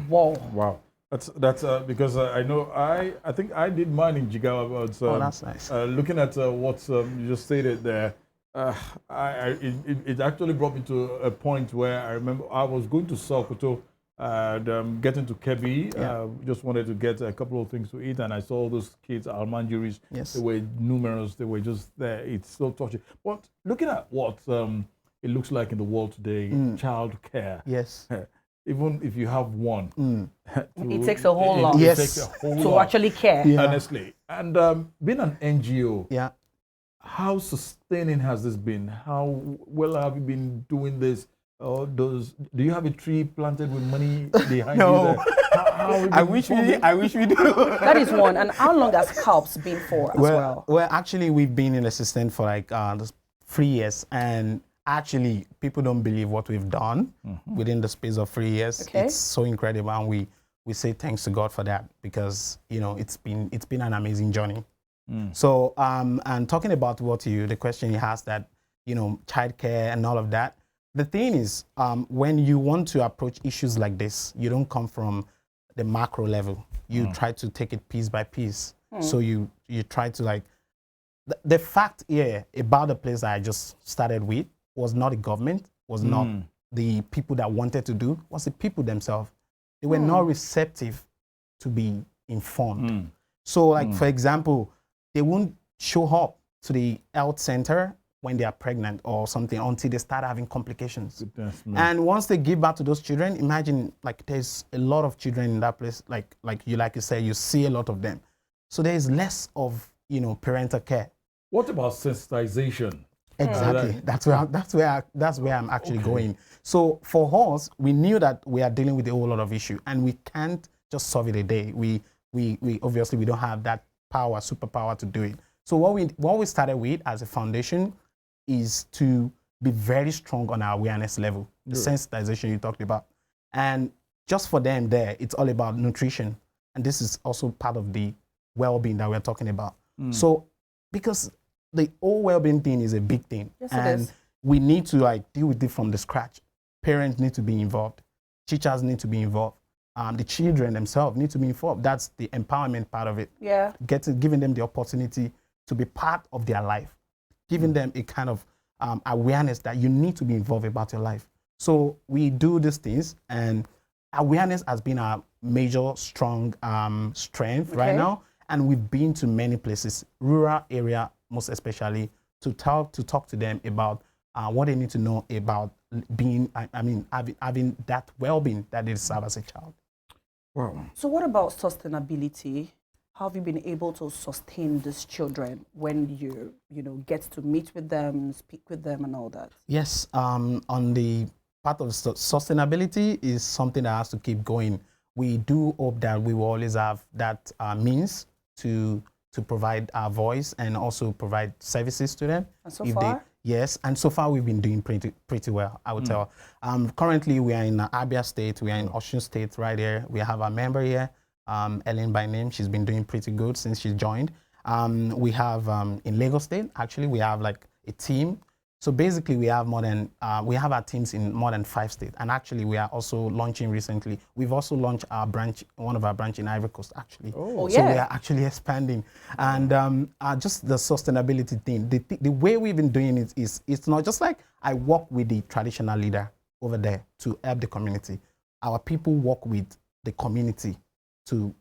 Whoa. Wow. That's because I know I think I did mine in Jigawa, but that's nice. Looking at what you just stated there, it actually brought me to a point where I remember I was going to Sokoto and getting to Kebbi. Just wanted to get a couple of things to eat, and I saw all those kids, Almanjiris. Yes. They were numerous. They were just there. It's so touching. But looking at what it looks like in the world today, child care. Yes. Even if you have one, it takes a whole lot. Yes. Takes a whole to lot, actually care. honestly. And being an NGO, how sustaining has this been? How well have you been doing this? Do you have a tree planted with money behind you No. there? How have you I been wish we do. That is one. And how long has CALPS been for as well? Well, actually, we've been in assistant for like 3 years, and actually, people don't believe what we've done within the space of 3 years. Okay. It's so incredible, and we say thanks to God for that, because it's been an amazing journey. So, and talking about the question you asked, that childcare and all of that. The thing is, when you want to approach issues like this, you don't come from the macro level. You try to take it piece by piece. So you try to like, the fact here about the place that I just started with was not the government, was not the people that wanted to do, was the people themselves. They were not receptive to be informed. So like, for example, they won't show up to the health center when they are pregnant or something until they start having complications. And once they give birth to those children, imagine like there's a lot of children in that place, like you say, you see a lot of them. So there is less of parental care. What about sensitization? Exactly. That's where I'm actually going. So for us, we knew that we are dealing with a whole lot of issue, and we can't just solve it a day. We obviously we don't have that superpower to do it. So what we started with as a foundation is to be very strong on our awareness level, the sensitization you talked about. And just for them there, it's all about nutrition. And this is also part of the well-being that we're talking about. So because the whole well-being thing is a big thing. Yes, and it is. we need to like deal with it from the scratch. Parents need to be involved. Teachers need to be involved. The children themselves need to be involved. That's the empowerment part of it. Yeah. Giving them the opportunity to be part of their life, giving them a kind of awareness that you need to be involved about your life. So we do these things, and awareness has been our major strong strength right now. And we've been to many places, rural area most especially, to talk to them about what they need to know about being, having that well-being that they deserve as a child. Wow. So what about sustainability? How have you been able to sustain these children when you get to meet with them, speak with them, and all that? Yes, on the part of sustainability is something that has to keep going. We do hope that we will always have that means to provide our voice and also provide services to them. And so far? Yes, and so far we've been doing pretty well, I would tell. Currently we are in Abia State, we are in Osun State right here. We have a member here, Ellen by name. She's been doing pretty good since she joined. We have in Lagos State, actually, we have like a team. So basically we have we have our teams in more than 5 states. And actually we are also launching recently. We've also launched our branch, one of our branch in Ivory Coast, actually. Oh, so we are actually expanding. And just the sustainability thing, the way we've been doing it is, it's not just like I work with the traditional leader over there to help the community. Our people work with the community to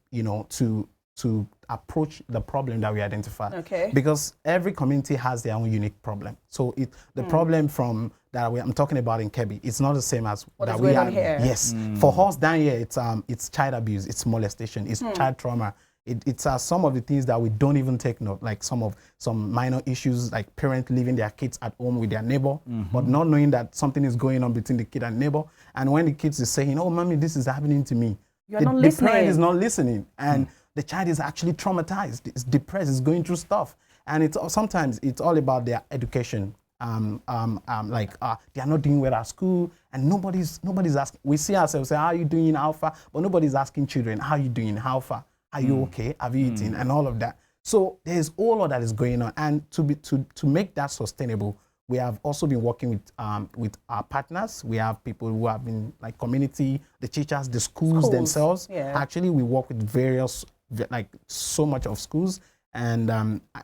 approach the problem that we identify. Okay. Because every community has their own unique problem. So the problem from that I'm talking about in Kebbi, it's not the same as what that is we going have on here. Yes. For us down here, it's child abuse, it's molestation, it's child trauma. It's some of the things that we don't even take note, like some minor issues, like parents leaving their kids at home with their neighbor, but not knowing that something is going on between the kid and neighbor. And when the kids is saying, "Oh, mommy, this is happening to me," You're not listening. The parent is not listening, and the child is actually traumatized, it's depressed, it's going through stuff. And sometimes it's all about their education. They are not doing well at school, and nobody's asking. We see ourselves say, "How are you doing, how far?" But nobody's asking children, "How are you doing, how far? Are you okay? Have you eaten?" And all of that. So there's all of that is going on, and to make that sustainable, we have also been working with our partners. We have people who have been like community, the teachers, the schools themselves. Yeah. Actually, we work with various, like so much of schools, and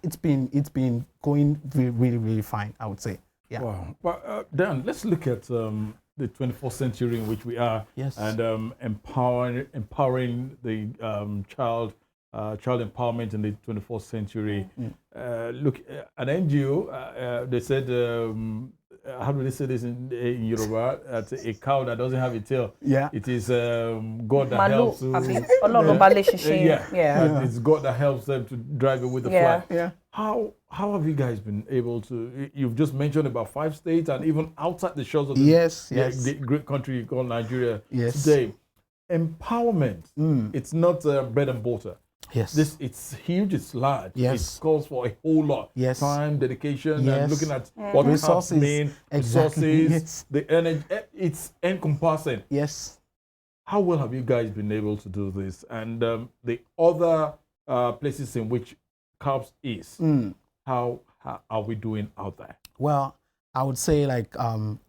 it's been going really, really fine, I would say. Yeah. Wow. Well, Dan, let's look at the 21st century in which we are, and empowering the child empowerment in the 21st century. Look, an NGO, they said how do they say this in Yoruba? That's a cow that doesn't have a tail. Yeah. It is God that Malu, helps you. abi, Ọlọ́run bá lè ṣiṣẹ́. And it's God that helps them to drive it with the Yeah. flag. Yeah. How have you guys been able to? You've just mentioned about 5 states, and even outside the shores of the, Yes, the- yes. the great country called Nigeria Yes. today. Empowerment. It's not bread and butter. Yes. It's huge. It's large. Yes. It calls for a whole lot. Yes. Time, dedication, and Yes. looking at what Resources. resources mean, Exactly. resources, Yes. the energy. It's encompassing. Yes. How well have you guys been able to do this? And the other places in which CALPS is, how are we doing out there? Well, I would say like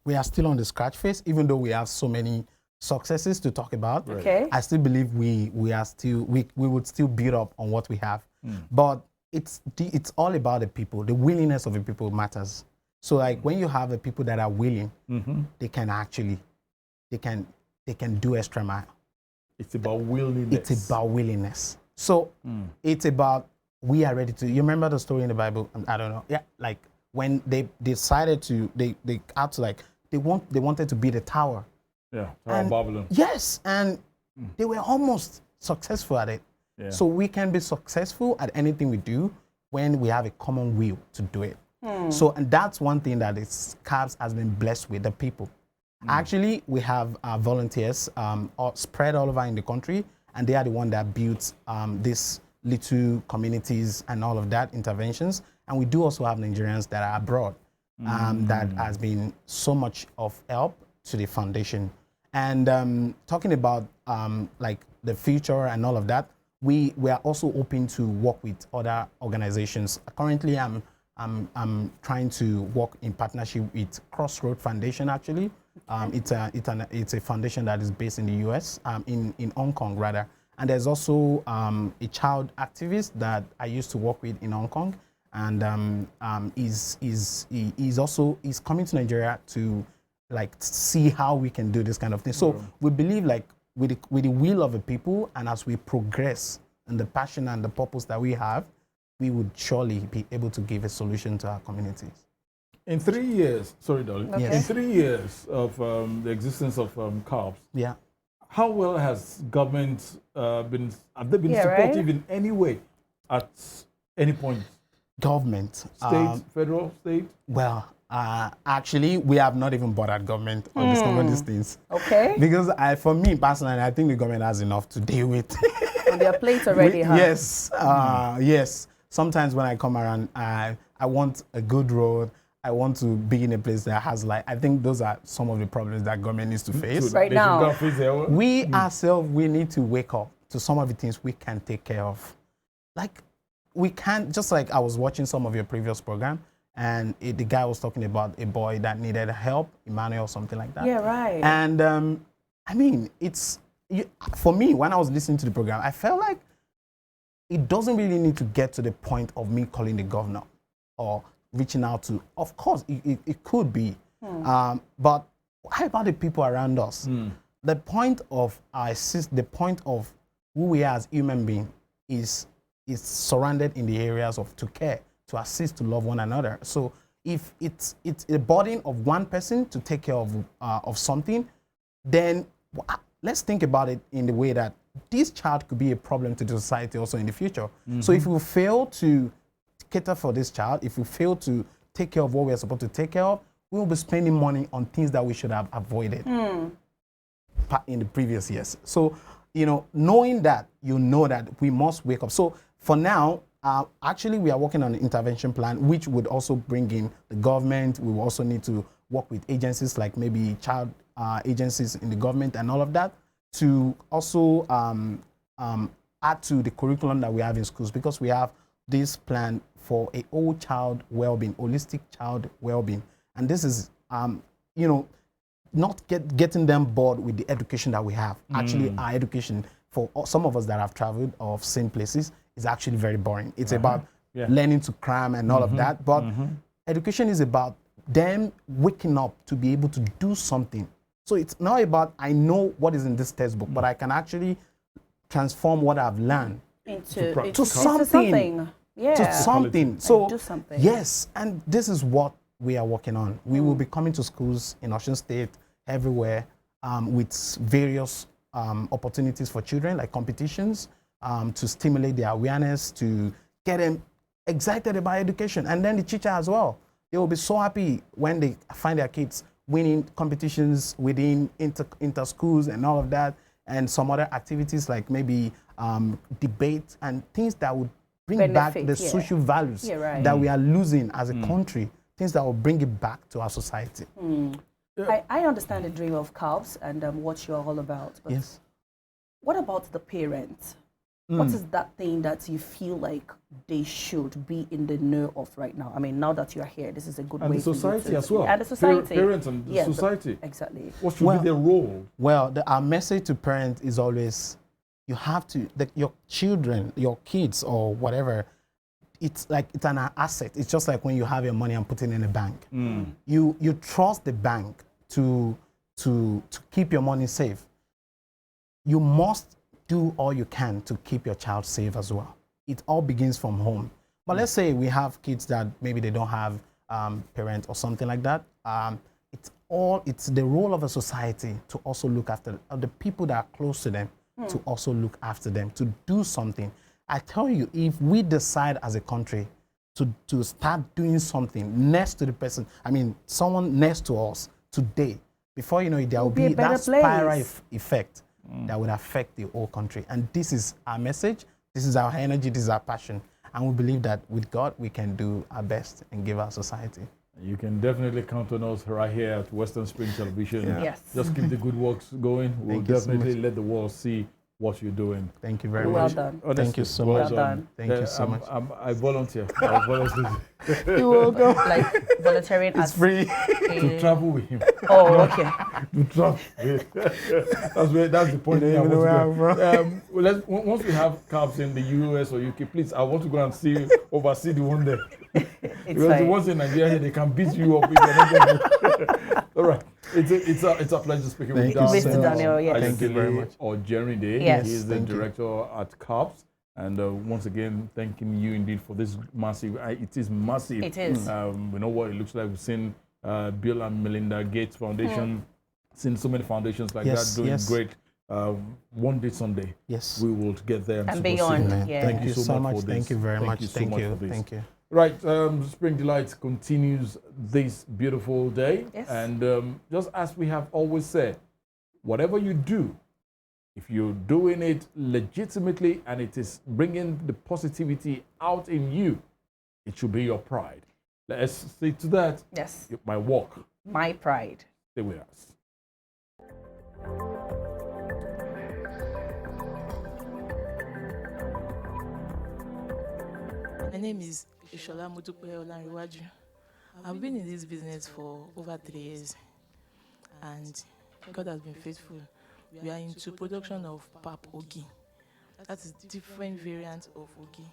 we are still on the scratch phase, even though we have so many successes to talk about. Okay. I still believe we would still build up on what we have. But it's all about the people. The willingness of the people matters. So like when you have the people that are willing, they can actually they can do extra mile. It's about willingness. It's about willingness. So it's about we are ready to. You remember the story in the Bible? I don't know. Yeah, like when they decided to, they had to like they wanted to build a tower. Yeah, Tower of Babylon. Yes, and they were almost successful at it. Yeah. So we can be successful at anything we do when we have a common will to do it. So, and that's one thing that CALPS has been blessed with, the people. Actually, we have volunteers spread all over in the country, and they are the one that built these little communities and all of that interventions. And we do also have Nigerians that are abroad that has been so much of help to the foundation. And talking about like the future and all of that, we are also open to work with other organizations. Currently, I'm trying to work in partnership with Crossroad Foundation. Actually, it's a foundation that is based in the U.S. In Hong Kong rather. And there's also a child activist that I used to work with in Hong Kong, and he's coming to Nigeria to like see how we can do this kind of thing. So we believe like with the will of the people, and as we progress and the passion and the purpose that we have, we would surely be able to give a solution to our communities. In 3 years, sorry, darling. Okay. In 3 years of the existence of CALPS, Yeah. how well has government have they been Yeah, right? supportive in any way at any point? Government. State, federal, state? Well, actually, we have not even bothered government on some of these things. Okay. Because for me personally, I think the government has enough to deal with. On their plate already, huh? Yes, yes. Sometimes when I come around, I want a good road. I want to be in a place that has light. I think those are some of the problems that government needs to face. Right They should now. go and face their own. We ourselves, we need to wake up to some of the things we can take care of. Like, we can't, just like I was watching some of your previous program, and the guy was talking about a boy that needed help, Emmanuel, something like that. Yeah, right. And I mean, for me, when I was listening to the program, I felt like it doesn't really need to get to the point of me calling the governor or reaching out to. Of course, it could be. But how about the people around us? The point of the point of who we are as human beings is surrounded in the areas of to care, to assist, to love one another. So if it's a burden of one person to take care of something, then let's think about it in the way that this child could be a problem to the society also in the future. So if we fail to cater for this child, if we fail to take care of what we're supposed to take care of, we will be spending money on things that we should have avoided in the previous years. So, knowing that, that we must wake up. So for now, actually, we are working on an intervention plan, which would also bring in the government. We will also need to work with agencies like maybe child agencies in the government and all of that to also add to the curriculum that we have in schools, because we have this plan for a whole child well-being, holistic child well-being. And this is, not getting them bored with the education that we have. Actually, our education, for some of us that have traveled or seen places, is actually very boring. It's about learning to cram and all of that. But education is about them waking up to be able to do something. So it's not about, I know what is in this textbook, but I can actually transform what I've learned into something. Yeah. To something. Do So something. yes, and this is what we are working on. We will be coming to schools in Osun State, everywhere, with various opportunities for children, like competitions, to stimulate their awareness, to get them excited about education. And then the teacher as well. They will be so happy when they find their kids winning competitions within inter schools and all of that, and some other activities like maybe debate and things that would bring back the social values that we are losing as a country, things that will bring it back to our society. I understand the dream of CALPS and what you're all about. But Yes. what about the parents? What is that thing that you feel like they should be in the know of right now? I mean, now that you're here, this is a good And way the society for you to, as well. And the society. Parents and the society. Exactly. What should be their role? Well, our message to parents is always, you have to, your children, your kids or whatever, it's an asset. It's just like when you have your money and put it in a bank. You trust the bank to keep your money safe. You must do all you can to keep your child safe as well. It all begins from home. But let's say we have kids that maybe they don't have parents or something like that. It's the role of a society to also look after the people that are close to them, to also look after them, to do something. I tell you, if we decide as a country to start doing something next to the person, I mean, someone next to us today, before you know it, there will be that spiral effect that would affect the whole country. And this is our message, this is our energy, this is our passion. And we believe that with God, we can do our best and give our society. You can definitely count on us right here at Western Spring Television. Yes. Just keep the good works going. We'll definitely let the world see what you're doing. Thank you very Well much. done. Honestly, Thank you so much. Well done. Thank you so much. I volunteer. I volunteer You will go. Like volunteering It's as free. to travel with him. Oh, okay. To travel. That's the point. I want to go. Once we have CALPS in the US or UK, please, I want to go and oversee the one there. Because the ones in Nigeria, they can beat you up. If you're not all right. It's a pleasure speaking with you. Mr. Daniel, yes. Thank you very much. Ojerinde. Yes. He is the director at CALPS. And once again, thanking you indeed for this massive. It is massive. It is. We know what it looks like. We've seen Bill and Melinda Gates Foundation, seen so many foundations like that doing great. One day, someday, we will get there and beyond. Thank you so much for this. Thank you very much. Thank you. Thank you. Right, Spring Delight continues this beautiful day. Yes. And just as we have always said, whatever you do, if you're doing it legitimately and it is bringing the positivity out in you, it should be your pride. Let's say to that, Yes. my work. My pride. Stay with us. My name is Ishola Mudupe Olanriwaju. I've been in this business for over 3 years, and God has been faithful. We are into production of pap ogi. That is different variants of ogi.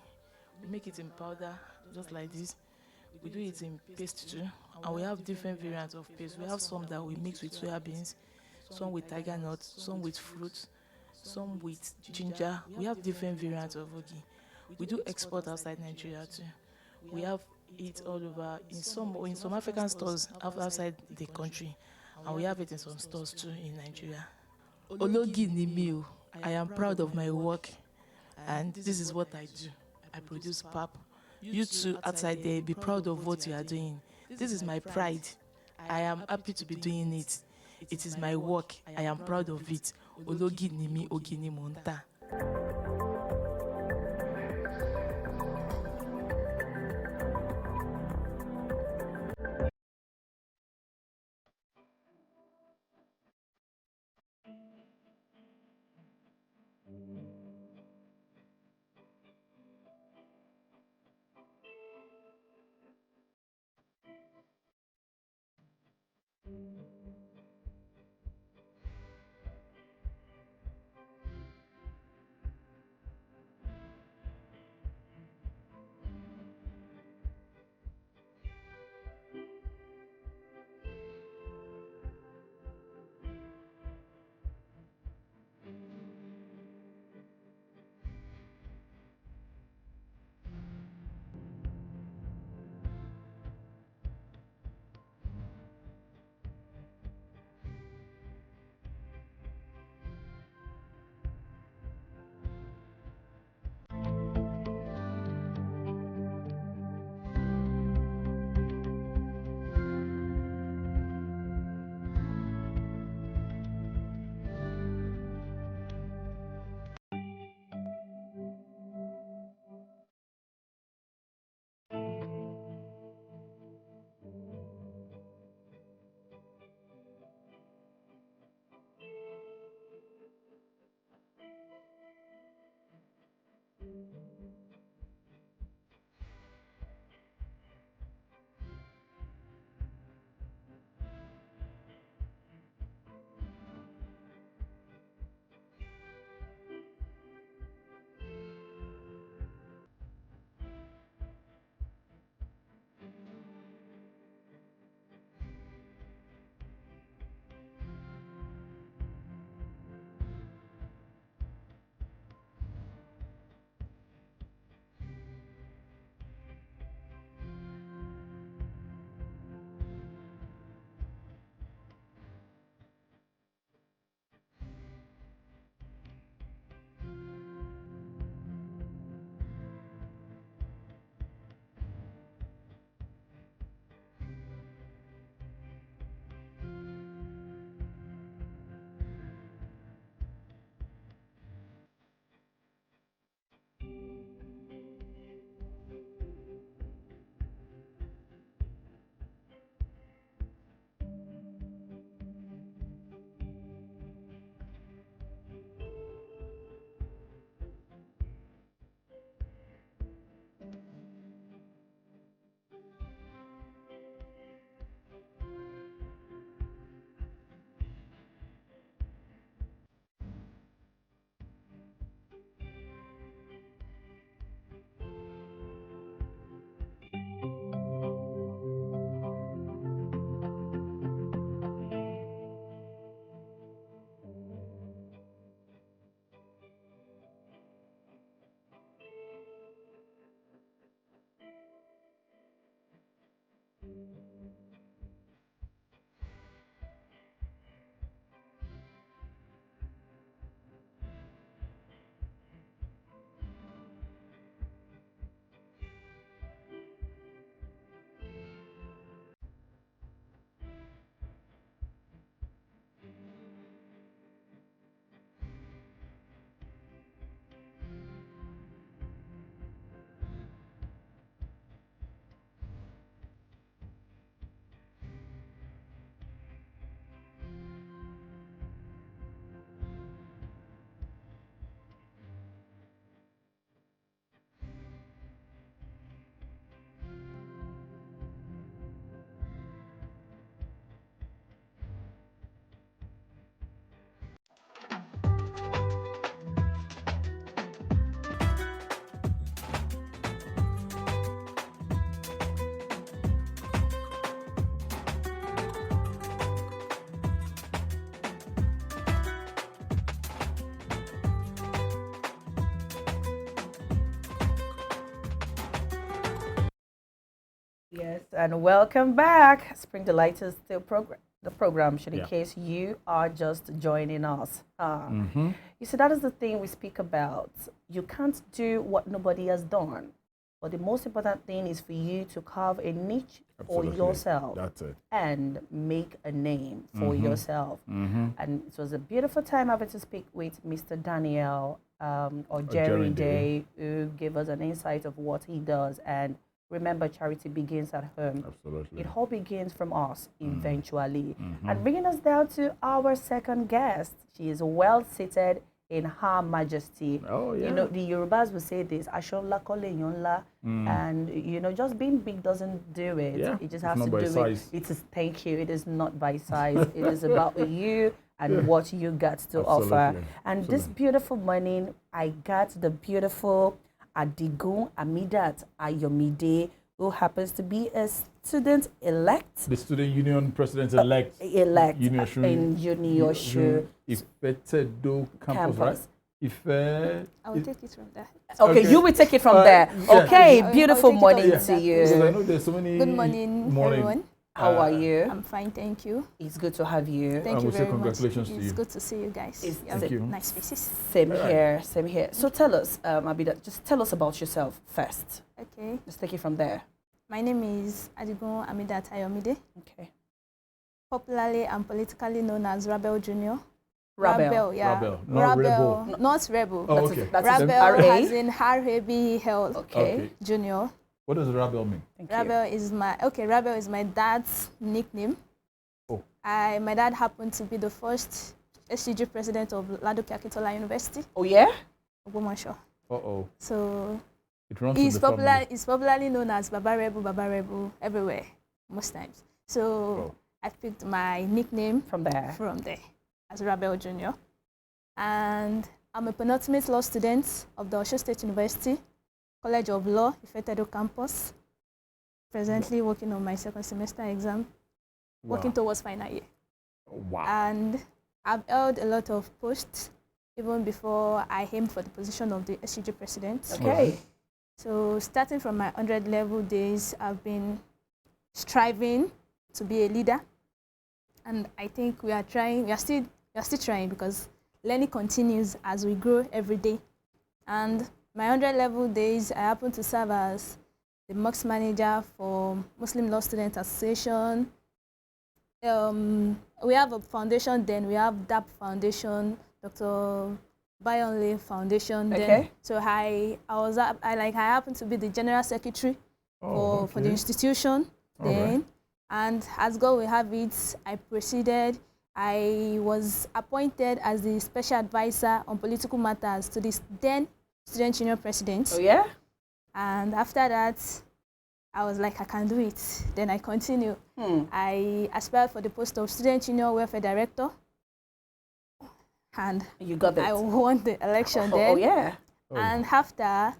We make it in powder, just like this. We do it in paste too, and we have different variants of paste. We have some that we mix with soya beans, some with tiger nuts, some with fruits, some with ginger. We have different variants of ogi. We do export outside Nigeria too. We have it all over in some African stores outside the country, and we have it in some stores too in Nigeria. Ologi ni mi o. I am proud of my work, and this is what I do. I produce pap. You too outside there, be proud of what you are doing. This is my pride. I am happy to be doing it. It is my work. I am proud of it. Ologi ni mi, ogi ni mo n ta. Yes, and welcome back. Spring Delight is still the program, should in Yeah. case you are just joining us. Mm-hmm. You see, that is the thing we speak about. You can't do what nobody has done. But the most important thing is for you to carve a niche for Absolutely. yourself That's it. and make a name for yourself. Mm-hmm. And it was a beautiful time having to speak with Mr. Daniel Ojerinde. Ojerinde, who gave us an insight of what he does. And remember, charity begins at home. Absolutely. It all begins from us eventually. And bringing us down to our second guest, she is well seated in Her Majesty. Oh, yeah. You know, the Yorubas will say this, Ashola kole yonla, and you know, just being big doesn't do it. Yeah, It just it's has not to by do size. it. It is, thank you. It is not by size. It is about you and what you got to offer. Absolutely. And this beautiful morning, I got the beautiful Adigun Hameedat Ayomide, who happens to be a student-elect. The Student Union President-Elect. Elect UNIOSUN in UNIOSUN Ifetedo campus, right? I will take it from there. Okay, Okay. you will take it from Yeah. there. Okay, I'll beautiful take it morning from to there. Because I you. know there's so many. Good morning, everyone. How are you? I'm fine, thank you. It's good to have you. Thank you we say very much. congratulations to It's you. good to see you guys. It's- You have Thank you. nice faces. Same All right. here, same here. So tell us, Abida, just tell us about yourself first. Okay. Let's take it from there. My name is Adigun Hameedat Ayomide, Okay. popularly and politically known as Rabel Junior. Rabel. yeah. Rabel, not Rebel. Not Rebel. Oh, That's okay. it. That's Rabel it. as in R-A-B-E-L Okay. Junior. What does Rabel mean? Thank you. Rabel is my dad's nickname. Oh. My dad happened to be the first SCG president of Ladoke Akintola University, Oh yeah? Ogbomoso. Uh-oh. So It runs in the family. he's popularly known as Baba Rebel everywhere, most times. So Oh. I picked my nickname From there. from there as Rabel Junior. And I'm a penultimate law student of the Osun State University, College of Law, Ifetedo campus. Presently working on my second semester exam, working towards final year. Wow. And I've held a lot of posts even before I aimed for the position of the SCG president. Okay. So starting from my 100 level days, I've been striving to be a leader. And I think we are still trying because learning continues as we grow every day. And my 100 level days, I happen to serve as the MOX manager for Muslim Law Student Association. We have a foundation, then we have DAP Foundation, Dr. Bayonle Foundation. Okay. Then, so I happened to be the general secretary for the institution. All right. Then, and as God will have it, I proceeded. I was appointed as the special advisor on political matters to this then student union president. Oh yeah? And after that, I was like, I can do it. Then I continue. I aspired for the post of student union welfare director. And You got I it. won the election Oh, then. oh yeah. Oh. And after,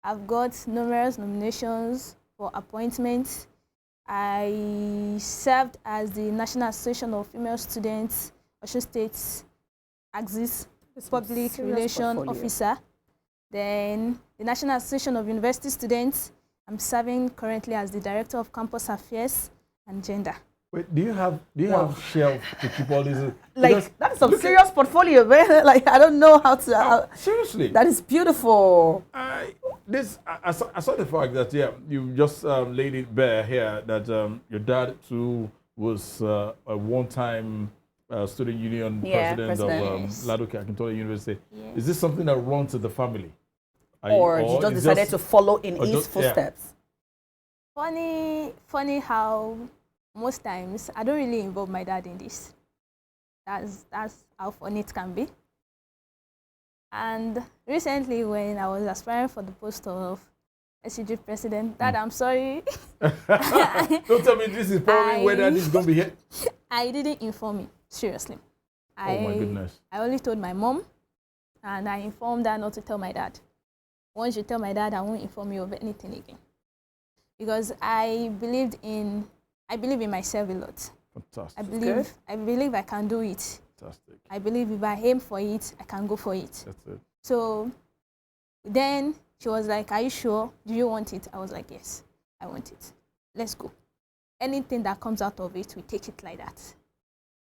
I've got numerous nominations for appointments. I served as the National Association of Female Students, Osun State Axis Public serious Relation portfolio. Officer. Then the National Association of University Students, I'm serving currently as the Director of Campus Affairs and Gender. Wait, do you have shelf to keep all these? Like, because that's some serious portfolio, man. Like, I don't know how to. seriously, That is beautiful. I saw the fact that you just laid it bare here that your dad too was a one-time student union president of Yes. Ladoke Akintola University. Yes. Is this something that runs in the family? Or you just it's decided to follow in or his just- yeah. footsteps. Funny how most times I don't really involve my dad in this. That's how funny it can be. And recently, when I was aspiring for the post of SCG president, Dad, I'm sorry, Don't tell me this is probably whether this is going to be here. I didn't inform him. Seriously, Oh my goodness. I only told my mom, and I informed her not to tell my dad. Once you tell my dad, I won't inform you of anything again, because I believe in myself a lot. Fantastic. I believe I can do it. Fantastic. I believe if I aim for it, I can go for it. That's it. So then she was like, "Are you sure? Do you want it?" I was like, "Yes, I want it." let's go. Anything that comes out of it, we take it like that.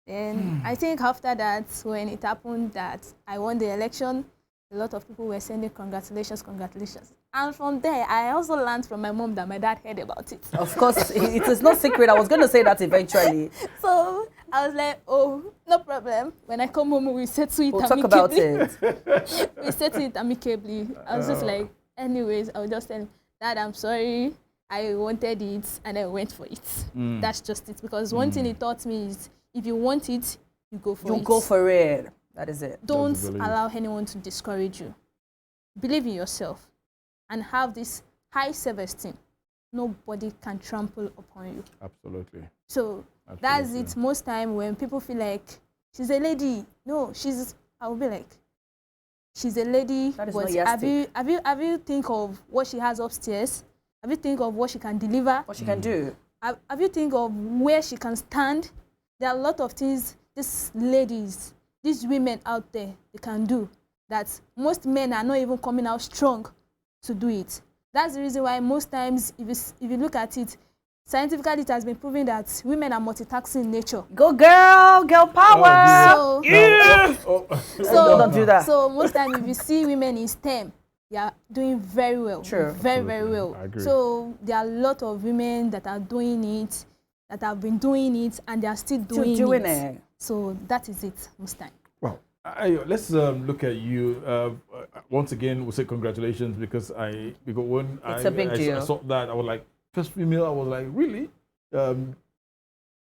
Then I think after that, when it happened that I won the election, a lot of people were sending congratulations, congratulations. And from there, I also learned from my mom that my dad heard about it. Of course, it is not secret. I was going to say that eventually. So I was like, oh, no problem. When I come home, we settle it We'll amicably. talk about it. We settle it amicably. I was just like, anyways, I was just telling Dad, I'm sorry. I wanted it and I went for it. That's just it. Because one thing he taught me is if you want it, you go for it. You go for it. That is it. Don't allow anyone to discourage you. Believe in yourself and have this high self-esteem. Nobody can trample upon you. Absolutely. So that's it. Most time when people feel like she's a lady, no, I will be like, she's a lady. That is but not have you think of what she has upstairs? Have you think of what she can deliver? What she can do. Have you think of where she can stand? There are a lot of things these ladies, these women out there, they can do that most men are not even coming out strong to do it. That's the reason why most times, if you look at it, scientifically it has been proven that women are multitasking in nature. Go girl power. Don't do that. So most times if you see women in STEM, they are doing very well. True. Very, very well. I agree. So there are a lot of women that are doing it, that have been doing it, and they are still doing it. So that is it most time. Well, let's look at you. Once again, we'll say congratulations because when It's a big deal. I saw that, I was like, first female, I was like, really?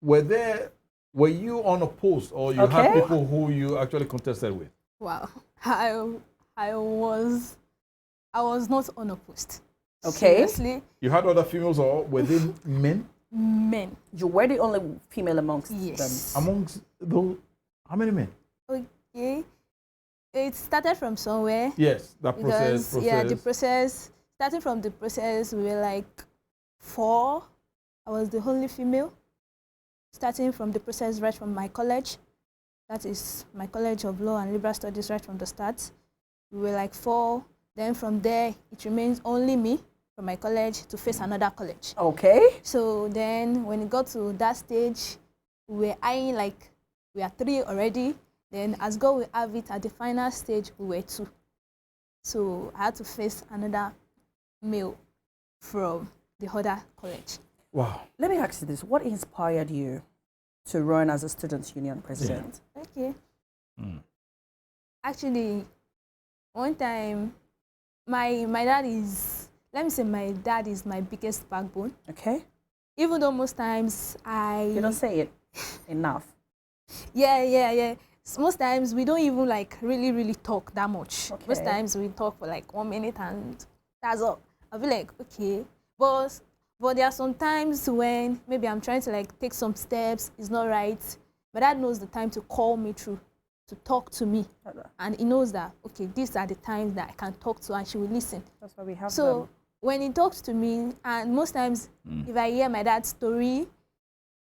Were you on a post or you had people who you actually contested with? Wow. I was not on a post. Okay. Seriously. You had other females or were they men? Men. You were the only female amongst Yes. them. Amongst those, how many men? Okay. It started from somewhere. Yes, that process. Yeah, the process. Starting from the process, we were like 4. I was the only female. Starting from the process right from my college. That is my College of Law and Liberal Studies right from the start. We were like 4. Then from there, it remains only me from my college to face another college. Okay. So then when it got to that stage, we were eyeing like we are 3 already. Then as God will have it, at the final stage, we were 2. So I had to face another male from the other college. Wow. Let me ask you this. What inspired you to run as a student union president? Okay. Actually, one time, my dad is, let me say my dad is my biggest backbone. Okay. Even though most times You don't say it enough. Yeah. Most times we don't even like really talk that much. Okay. Most times we talk for like 1 minute and that's all. I'll be like, okay. But there are some times when maybe I'm trying to like take some steps, it's not right. My dad knows the time to call me through, to talk to me. And he knows that, okay, these are the times that I can talk to and she will listen. That's why we have So them. when he talks to me, and most times if I hear my dad's story,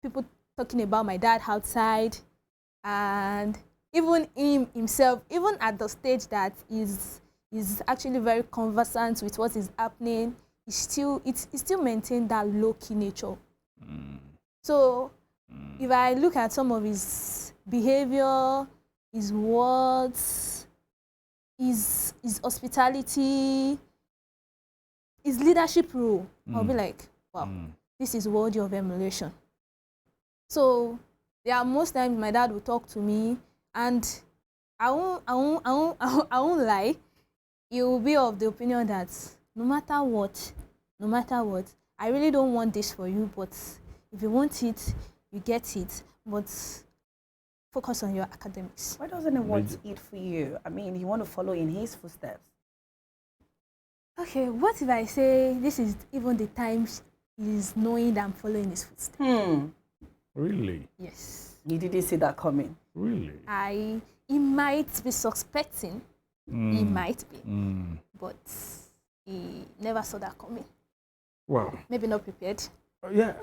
people talking about my dad outside, and even himself, even at the stage that is actually very conversant with what is happening, he still maintain that low-key nature. So if I look at some of his behavior, his words, his hospitality, his leadership role, I'll be like, wow, this is worthy of emulation. So there are most times my dad will talk to me, and I won't lie. He will be of the opinion that no matter what, I really don't want this for you, but if you want it, you get it. But focus on your academics. Why doesn't he want it for you? I mean, you want to follow in his footsteps. Okay, what if I say this is even the time he's knowing that I'm following his footsteps? Really? Yes. You didn't see that coming. Really? He might be suspecting. He might be. But he never saw that coming. Wow. Maybe not prepared. Yeah,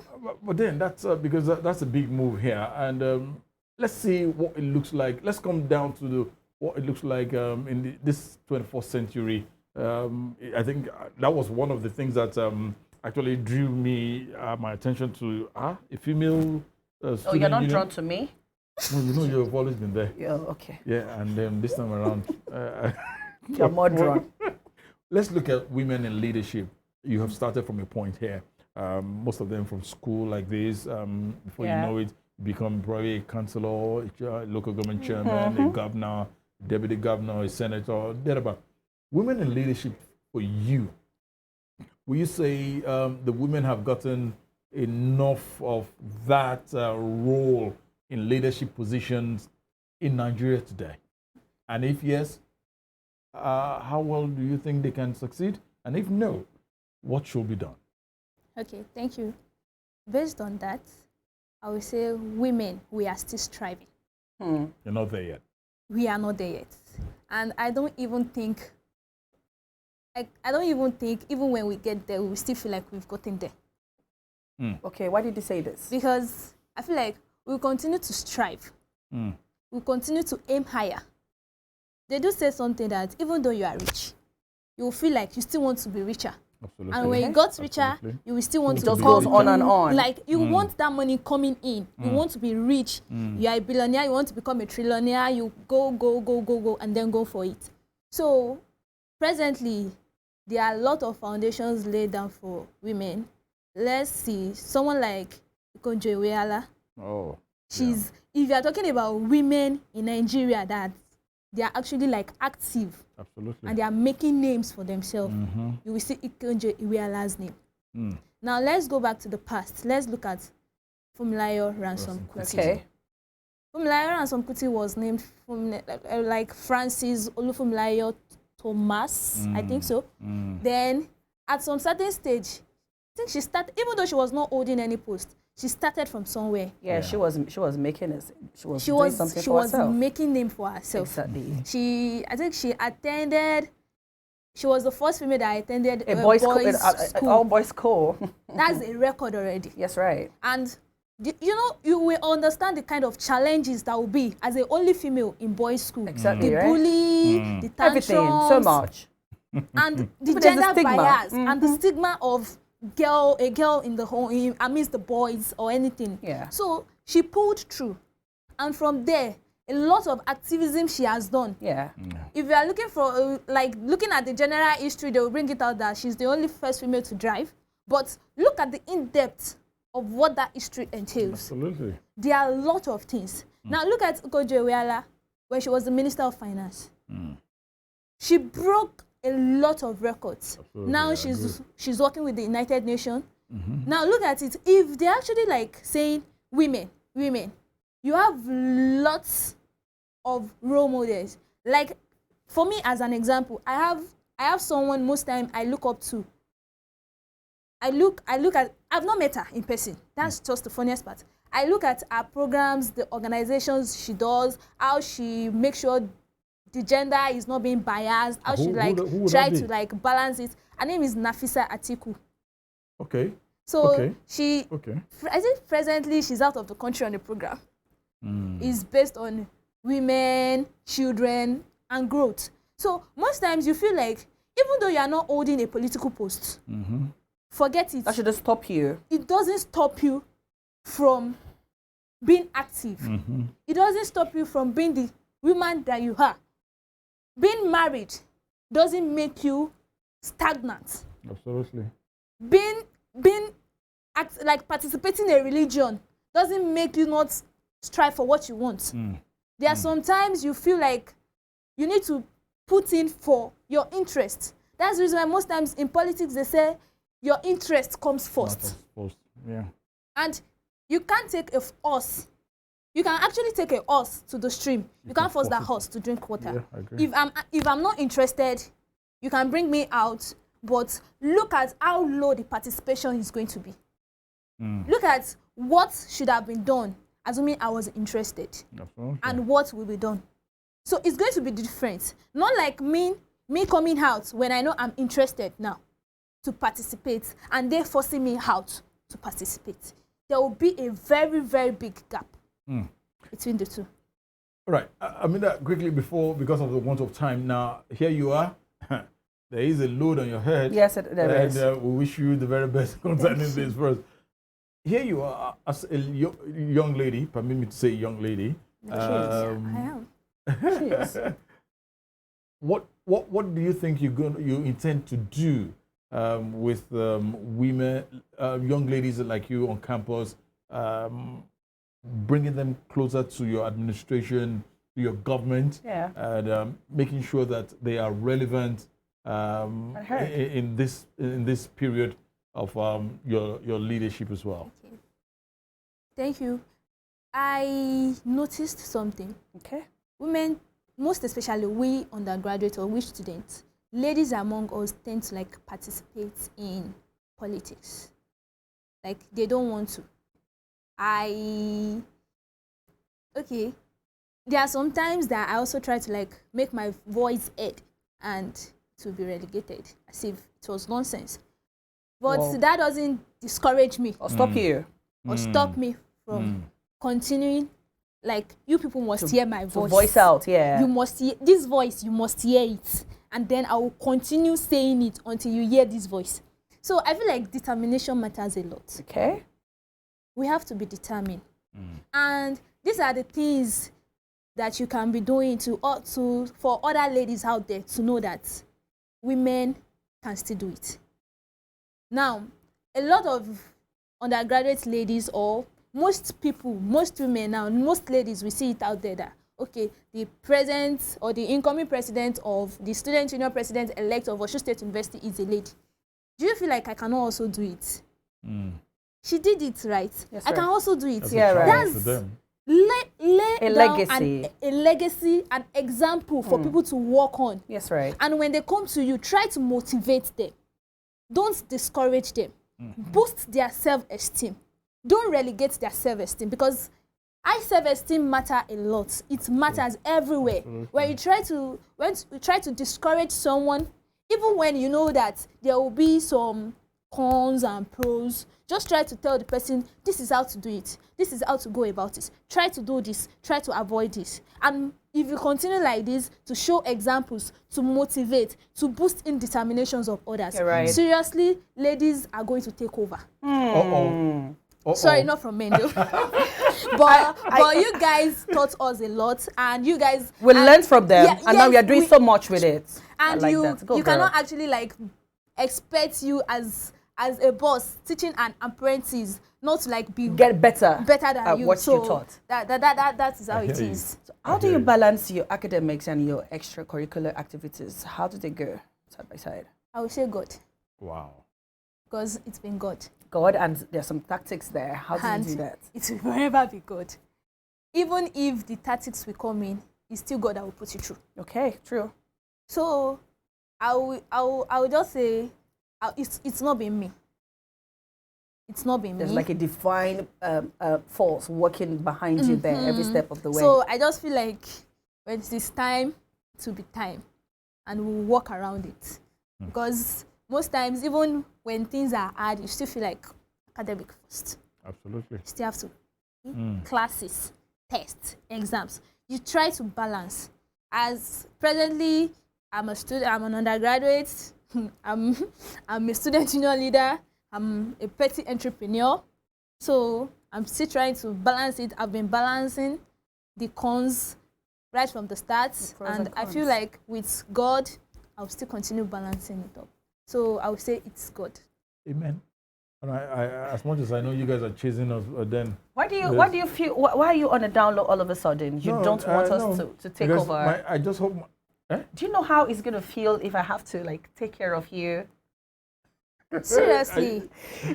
but then that's because that's a big move here. And let's see what it looks like. Let's come down to what it looks like this 21st century. I think that was one of the things that actually drew my attention to a female student Oh, you're not union. drawn to me? No, you know you've always been there. Yeah, okay. Yeah, and then this time around, You're more drawn. let's look at women in leadership. You have started from a point here. Most of them from school like this. Before you know it, become probably a councillor, a local government chairman, a governor, deputy governor, a senator, thereabout. Women in leadership for you, will you say the women have gotten enough of that role in leadership positions in Nigeria today? And if yes, how well do you think they can succeed? And if no, what should be done? Okay, thank you. Based on that, I would say women, we are still striving. You're not there yet. We are not there yet. And I don't even think, even when we get there, we will still feel like we've gotten there. Okay, why did you say this? Because I feel like we'll continue to strive. We'll continue to aim higher. They do say something that even though you are rich, you will feel like you still want to be richer. Absolutely. And when you got richer, you will still want It to just come goes on and in. on. Like, you want that money coming in. You want to be rich. You are a billionaire, you want to become a trillionaire, you go, and then go for it. So, presently, there are a lot of foundations laid down for women. Let's see, someone like Idowu. Oh. If you are talking about women in Nigeria that they are actually like active, Absolutely. and they are making names for themselves, you will see Idowu name. Now let's go back to the past. Let's look at Funmilayo Ransome Kuti. Okay. Funmilayo Ransome Kuti was named from like Francis Olufunmilayo Thomas, I think so. Then at some certain stage, I think she started, even though she was not holding any post, she started from somewhere. Yeah, she was making it. She was something for herself. She was making name for herself. Exactly. I think she attended. She was the first female that attended A boys' school. all boys school. That's a record already. Yes, right. And you will understand the kind of challenges that will be as the only female in boys' school. Exactly. The right? bully, the tantrums, Everything, so much. and the But there's gender a stigma. bias and the stigma of a girl in the home amidst the boys or anything. Yeah. So she pulled through, and from there, a lot of activism she has done. Yeah. If you are looking for looking at the general history, they will bring it out that she's the only first female to drive. But look at the in-depth of what that history entails. Absolutely. There are a lot of things. Now look at Ojerinde when she was the Minister of Finance. She broke a lot of records. Absolutely, Now she's working with the United Nations. Now look at it. If they're actually like saying women, you have lots of role models. Like for me as an example, I have someone most time I look up to. I've not met her in person. That's just the funniest part. I look at her programs, the organizations she does, how she makes sure the gender is not being biased, how she who try that to be? Balance it. Her name is Nafisa Atiku. Okay. So Okay. I think presently she's out of the country on the program. It's based on women, children, and growth. So most times you feel like even though you are not holding a political post, forget it. That should just stop you. It doesn't stop you from being active. It doesn't stop you from being the woman that you are. Being married doesn't make you stagnant. Absolutely. Participating in a religion doesn't make you not strive for what you want. There are sometimes you feel like you need to put in for your interest. That's the reason why most times in politics they say your interest comes first. Yeah. And you can't take a horse. You can actually take a horse to the stream. You can't force that horse to drink water. Yeah, I agree. If I'm not interested, you can bring me out, but look at how low the participation is going to be. Look at what should have been done, assuming I was interested, Absolutely. and what will be done. So it's going to be different. Not like me coming out when I know I'm interested now to participate, and they're forcing me out to participate. There will be a very, very big gap between the two. All right. I mean that quickly because of the want of time. Now, here you are. there is a load on your head. Yes, there is. And we wish you the very best concerning this first. Here you are as a young lady, permit me to say young lady. I am. She is. What do you think you intend to do with women, young ladies like you on campus, bringing them closer to your administration, to your government, and making sure that they are relevant in this period of your leadership as well? Okay. Thank you. I noticed something. Okay. Women, most especially we undergraduates or we students, ladies among us tend to like participate in politics. Like they don't want to. Okay. There are some times that I also try to like make my voice heard and to be relegated as if it was nonsense. But that doesn't discourage me Or stop you. or stop me from continuing. Like, you people must hear my voice. Voice out, yeah. You must hear this voice, you must hear it. And then I will continue saying it until you hear this voice. So I feel like determination matters a lot. Okay. We have to be determined. And these are the things that you can be doing for other ladies out there to know that women can still do it. Now, a lot of undergraduate ladies or most people, most women now, most ladies, we see it out there that, okay, the present or the incoming president of the Student Union President-Elect of Osun State University is a lady. Do you feel like I cannot also do it? She did it, right? Yes, I can also do it. That's Yeah, a right. challenge That's to them. lay A down legacy. a legacy, an example for people to work on. Yes, right. And when they come to you, try to motivate them. Don't discourage them. Boost their self-esteem. Don't relegate their self-esteem, because high self-esteem matter a lot. It matters everywhere. Absolutely. When you try to discourage someone, even when you know that there will be some cons and pros, just try to tell the person, this is how to do it. This is how to go about it. Try to do this. Try to avoid this. And if you continue like this, to show examples, to motivate, to boost in determinations of others, You're right. seriously, ladies are going to take over. Sorry, not from men though. but you guys taught us a lot, and you guys We learned from them, and now we are doing we- so much with it. I and like you that. Go, you girl. cannot actually like expect you as a boss teaching an apprentice not to like be Get better than at you. what So you taught. that is how I it hear you. is. How do you balance your academics and your extracurricular activities? How do they go side by side? I will say God, Wow. because it's been God. God, and there's some tactics there. How do And you do that? it will forever be God. Even if the tactics will come in, it's still God that will put you through. Okay, true. So I will just say it's not been me. It's not been There's me. like a defined force working behind you there every step of the way. So I just feel like when it is time to be time, and we'll walk around it. Because most times, even when things are hard, you still feel like academic first. Absolutely. You still have to classes, tests, exams. You try to balance. As presently, I'm a student. I'm an undergraduate. I'm a student union leader. I'm a petty entrepreneur. So I'm still trying to balance it. I've been balancing the cons right from the start. And I feel like with God, I'll still continue balancing it up. So I would say it's God. Amen. And I as much as I know you guys are chasing us, then Why do you feel? Why are you on a down low all of a sudden? You don't want us to take because over. I just hope. Do you know how it's gonna feel if I have to like take care of you? Seriously.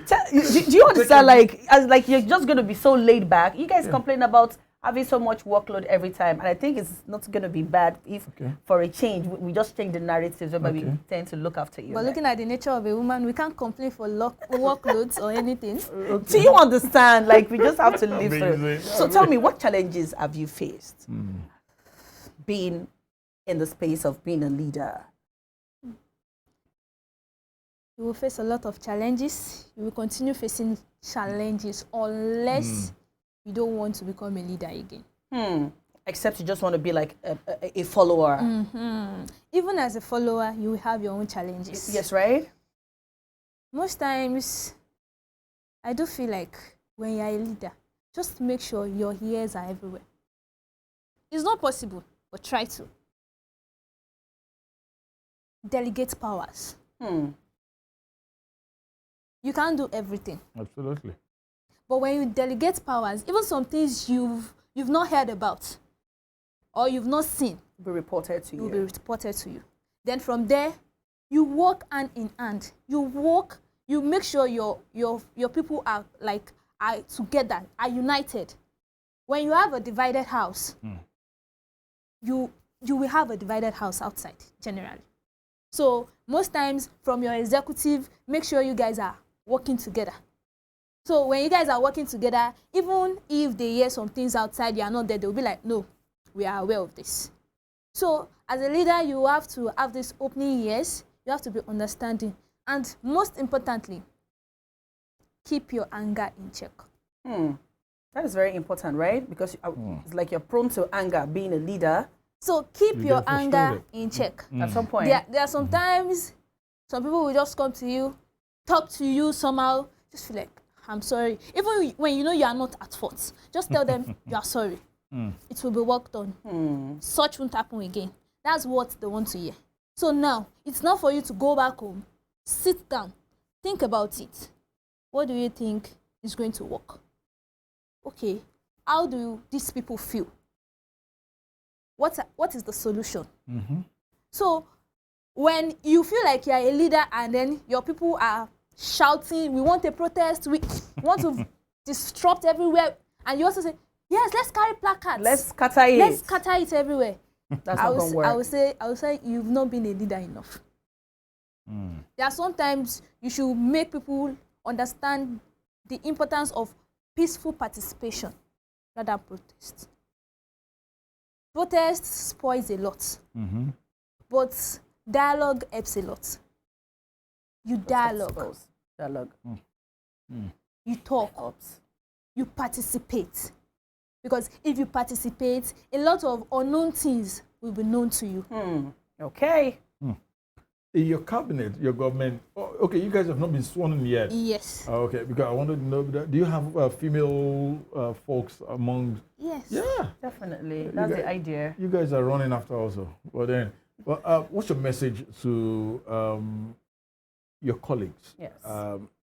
Do you understand? Like you're just gonna be so laid back. You guys complain about having so much workload every time, and I think it's not gonna be bad if, for a change, we just change the narratives whereby we tend to look after you. But looking at the nature of a woman, we can't complain for workloads or anything. Do you understand? Like we just have to live through. Amazing. So tell me, what challenges have you faced being in the space of being a leader? You will face a lot of challenges. You will continue facing challenges unless you don't want to become a leader again. except you just want to be like a follower. Even as a follower, you will have your own challenges. Yes, right? Most times, I do feel like when you're a leader, just make sure your ears are everywhere. It's not possible, but try to. Delegate powers. You can't do everything. Absolutely. But when you delegate powers, even some things you've not heard about or you've not seen, Be reported to will you. be reported to you. Then from there, you work hand in hand. You make sure your people are together, are united. When you have a divided house, you will have a divided house outside, generally. So most times from your executive, make sure you guys are working together. So when you guys are working together, even if they hear some things outside, you are not there, they'll be like, no, we are aware of this. So as a leader, you have to have this opening ears, you have to be understanding. And most importantly, keep your anger in check. That is very important, right? Because it's like you're prone to anger being a leader. So keep You your get anger frustrated. in check. At some point. There are sometimes some people will just come to you, talk to you somehow, just feel like, I'm sorry. Even when you know you are not at fault, just tell them you are sorry. It will be worked on. Such won't happen again. That's what they want to hear. So now, it's not for you to go back home, sit down, think about it. What do you think is going to work? Okay, how do these people feel? What is the solution? So when you feel like you're a leader and then your people are shouting, we want a protest, we want to disrupt everywhere, and you also say, yes, let's carry placards. Let's scatter it. Let's scatter it everywhere. That's not going to work. I would say you've not been a leader enough. There are sometimes you should make people understand the importance of peaceful participation rather than protest. Protest spoils a lot, but dialogue helps a lot. You dialogue. Dialogue. You talk. Helps. You participate. Because if you participate, a lot of unknown things will be known to you. Okay. In your cabinet, your government, okay, you guys have not been sworn in yet. Yes. Okay, because I wanted to know, do you have female folks among? Yes. Yeah. Definitely. That's the idea. You guys are running after also. But then, what's your message to your colleagues, Yes.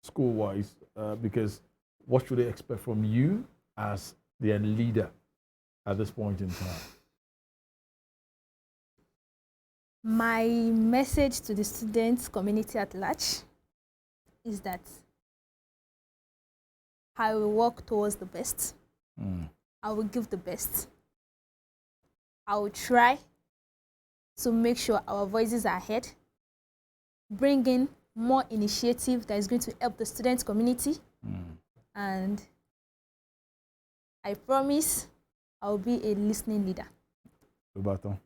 school-wise? Because what should they expect from you as their leader at this point in time? My message to the students community at large is that I will work towards the best. I will give the best. I will try to make sure our voices are heard, bring in more initiative that is going to help the student community, and I promise I will be a listening leader. Roberto,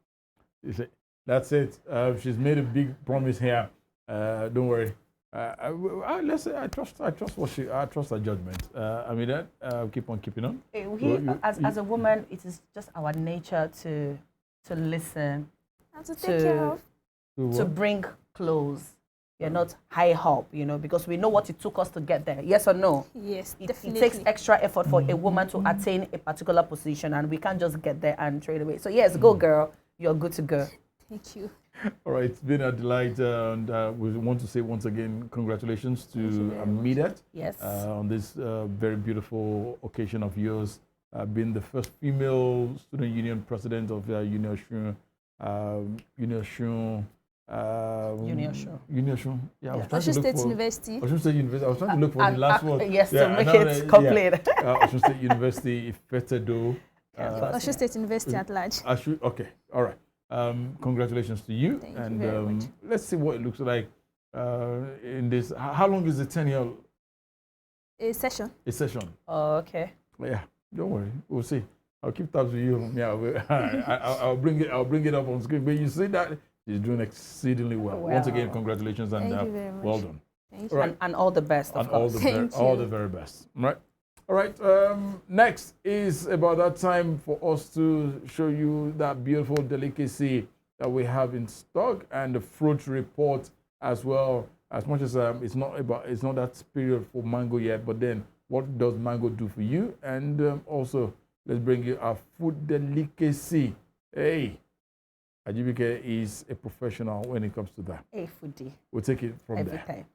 that's it. She's made a big promise here. Don't worry. Let's say I trust her judgment. I mean that. Keep on keeping on. As a woman, it is just our nature to listen, And to take care of. to bring close. You're not high up, because we know what it took us to get there. Yes or no? Yes, It definitely. takes extra effort for a woman to attain a particular position, and we can't just get there and trade away. So yes, go girl. You're good to go. Thank you. All right, it's been a delight, and we want to say once again congratulations to Hameedat Yes. on this very beautiful occasion of yours, being the first female student union president of UNIOSUN. UNIOSUN. UNIOSUN. Yeah, I was trying to Osun look State for University. Osun State University. I was trying to look for the last one. Yes, Yeah, to make I know it that- complete. Osun State University, Ifetedo. Osun State University at large. Okay, all right. Congratulations to you. Thank you and very much. let's see what it looks like in this. How long is the tenure? A session. A session? Oh, okay. Yeah, don't worry. We'll see. I'll keep tabs with you. Yeah, I'll bring it up on screen. But you see that he's doing exceedingly well. Once again, congratulations and Thank you very much. well done. Thank All you. right. And all the best, of And all course. the Thank all you. the very best. Right. All right. Next is about that time for us to show you that beautiful delicacy that we have in stock and the fruit report as well. As much as it's not that period for mango yet, but then what does mango do for you? And also, let's bring you our food delicacy. Hey, Ajibike is a professional when it comes to that. A foodie. We'll take it from Every there. time.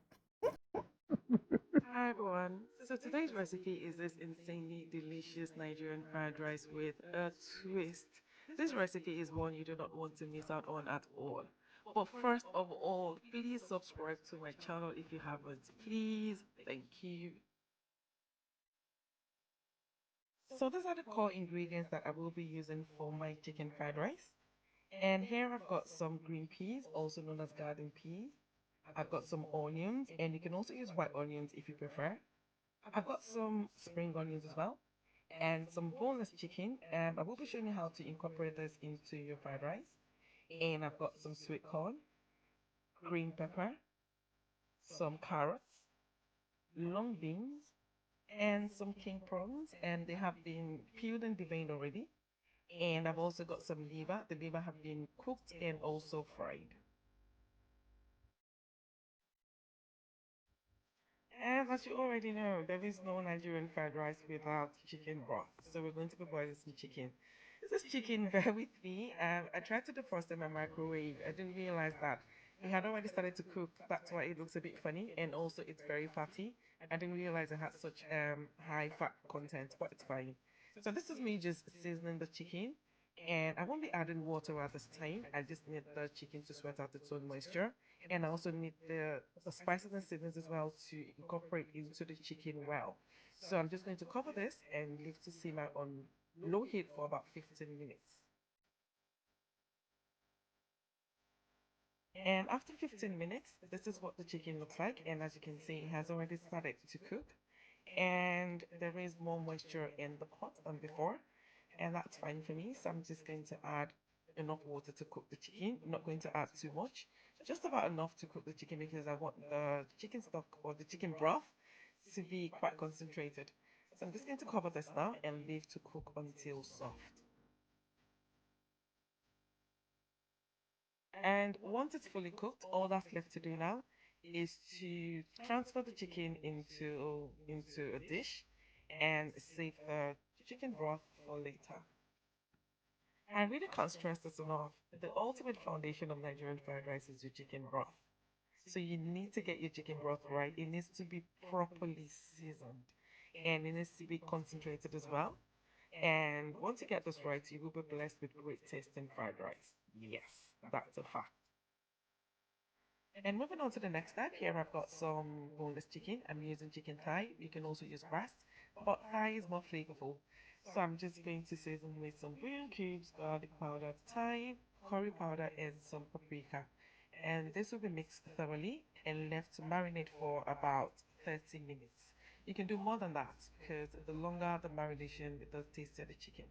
Hi everyone. So today's recipe is this insanely delicious Nigerian fried rice with a twist. This recipe is one you do not want to miss out on at all. But first of all, please subscribe to my channel if you haven't. Please, thank you. So these are the core ingredients that I will be using for my chicken fried rice. And here I've got some green peas, also known as garden peas. I've got some onions, and you can also use white onions if you prefer. I've got some spring onions as well and some boneless chicken. I will be showing you how to incorporate this into your fried rice. And I've got some sweet corn, green pepper, some carrots, long beans, and some king prawns. And they have been peeled and deveined already. And I've also got some liver. The liver have been cooked and also fried. And as you already know, there is no Nigerian fried rice without chicken broth. So we're going to be boiling some chicken. This is chicken, bear with me. I tried to defrost in my microwave. I didn't realize that it had already started to cook. That's why it looks a bit funny. And also it's very fatty. I didn't realize it had such high fat content, but it's fine. So this is me just seasoning the chicken. And I won't be adding water at this time. I just need the chicken to sweat out its own moisture. And I also need the spices and seasonings as well to incorporate into the chicken well. So I'm just going to cover this and leave to simmer on low heat for about 15 minutes. And after 15 minutes, this is what the chicken looks like. And as you can see, it has already started to cook. And there is more moisture in the pot than before. And that's fine for me. So I'm just going to add enough water to cook the chicken. I'm not going to add too much, just about enough to cook the chicken because I want the chicken stock or the chicken broth to be quite concentrated. So I'm just going to cover this now and leave to cook until soft. And once it's fully cooked, all that's left to do now is to transfer the chicken into a dish and save the chicken broth for later. I really can't stress this enough. The ultimate foundation of Nigerian fried rice is your chicken broth. So you need to get your chicken broth right. It needs to be properly seasoned and it needs to be concentrated as well. And once you get this right, you will be blessed with great tasting fried rice. Yes, that's a fact. And moving on to the next step, here I've got some boneless chicken. I'm using chicken thigh. You can also use breast, but thigh is more flavorful. So I'm just going to season with some green cubes, garlic powder, thyme, curry powder, and some paprika. And this will be mixed thoroughly and left to marinate for about 30 minutes. You can do more than that because the longer the marination, the tastier the chicken.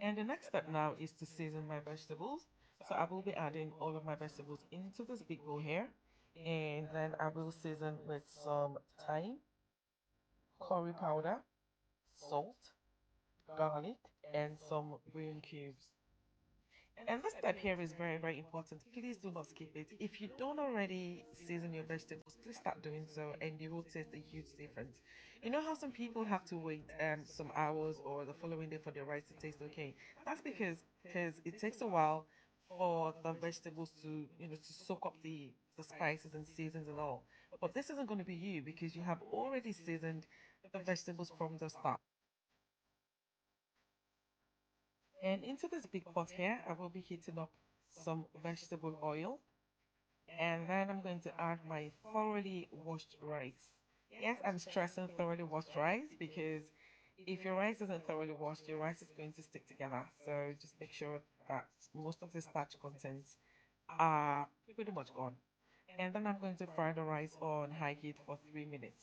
And the next step now is to season my vegetables. So I will be adding all of my vegetables into this big bowl here. And then I will season with some thyme, curry powder, salt, garlic, and some green cubes. And this step here is very, very important. Please do not skip it. If you don't already season your vegetables, please start doing so and you will taste a huge difference. You know how some people have to wait some hours or the following day for their rice to taste okay? That's because it takes a while for the vegetables to to soak up the spices and seasons and all. But this isn't going to be you because you have already seasoned the vegetables from the start. And into this big pot here, I will be heating up some vegetable oil. And then I'm going to add my thoroughly washed rice. Yes, I'm stressing thoroughly washed rice because if your rice isn't thoroughly washed, your rice is going to stick together. So just make sure that most of the starch contents are pretty much gone. And then I'm going to fry the rice on high heat for 3 minutes.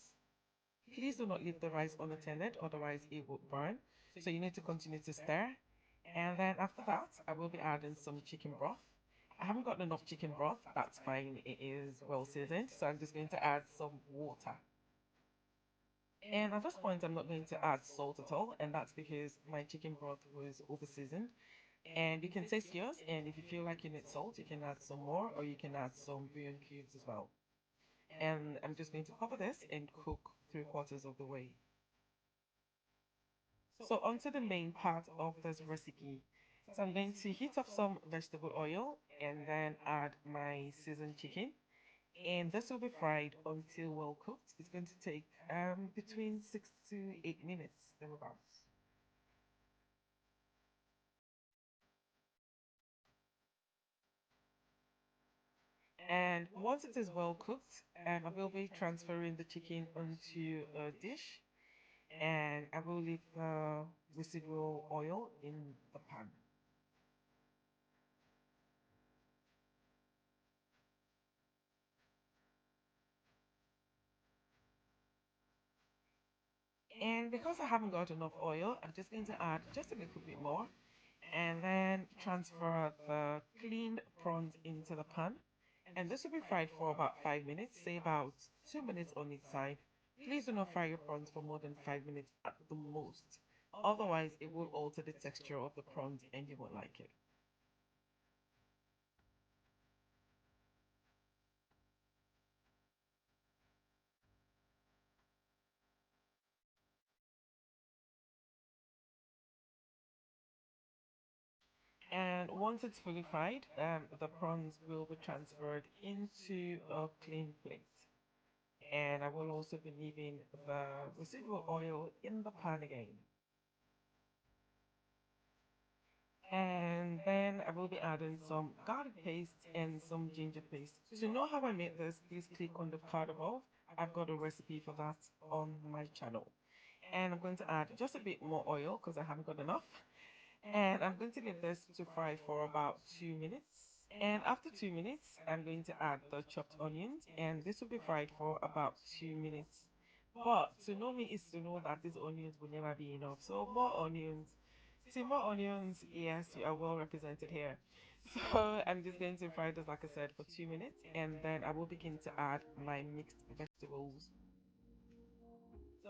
Please do not leave the rice unattended, otherwise it will burn. So you need to continue to stir. And then after that, I will be adding some chicken broth. I haven't got enough chicken broth. That's fine. It is well seasoned. So I'm just going to add some water. And at this point, I'm not going to add salt at all. And that's because my chicken broth was over seasoned. And you can taste yours. And if you feel like you need salt, you can add some more, or you can add some bouillon cubes as well. And I'm just going to cover this and cook 3/4 of the way. So onto the main part of this recipe. So I'm going to heat up some vegetable oil and then add my seasoned chicken. And this will be fried until well cooked. It's going to take between 6 to 8 minutes, thereabouts. And once it is well cooked, I will be transferring the chicken onto a dish, and I will leave the residual oil in the pan. And because I haven't got enough oil, I'm just going to add just a little bit more and then transfer the cleaned prawns into the pan. And this will be fried for about 5 minutes, say about 2 minutes on each side. Please do not fry your prawns for more than 5 minutes at the most. Otherwise, it will alter the texture of the prawns and you won't like it. And once it's fully fried, the prawns will be transferred into a clean plate. And I will also be leaving the residual oil in the pan again. And then I will be adding some garlic paste and some ginger paste. To know how I made this, please click on the card above. I've got a recipe for that on my channel. And I'm going to add just a bit more oil because I haven't got enough. And I'm going to leave this to fry for about 2 minutes. And after 2 minutes, I'm going to add the chopped onions, and this will be fried for about 2 minutes. But to know me is to know that these onions will never be enough. So more onions. See, more onions, yes, you are well represented here. So I'm just going to fry this, like I said, for 2 minutes, and then I will begin to add my mixed vegetables.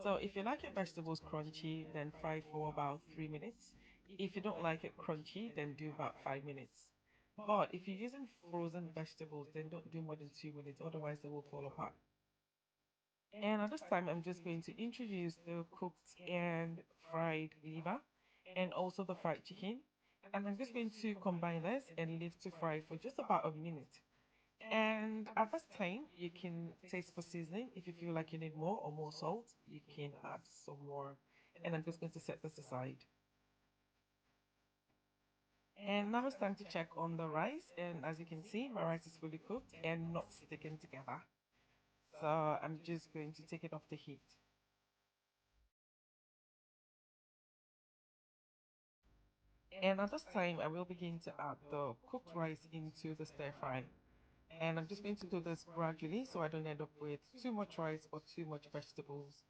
So if you like your vegetables crunchy, then fry for about 3 minutes. If you don't like it crunchy, then do about 5 minutes. But if you're using frozen vegetables, then don't do more than 2 minutes, otherwise they will fall apart. And at this time, I'm just going to introduce the cooked and fried liver and also the fried chicken. And I'm just going to combine this and leave to fry for just about a minute. And at this time, you can taste for seasoning. If you feel like you need more or more salt, you can add some more. And I'm just going to set this aside. And now it's time to check on the rice. And as you can see, my rice is fully cooked and not sticking together. So I'm just going to take it off the heat. And at this time, I will begin to add the cooked rice into the stir fry. And I'm just going to do this gradually so I don't end up with too much rice or too much vegetables.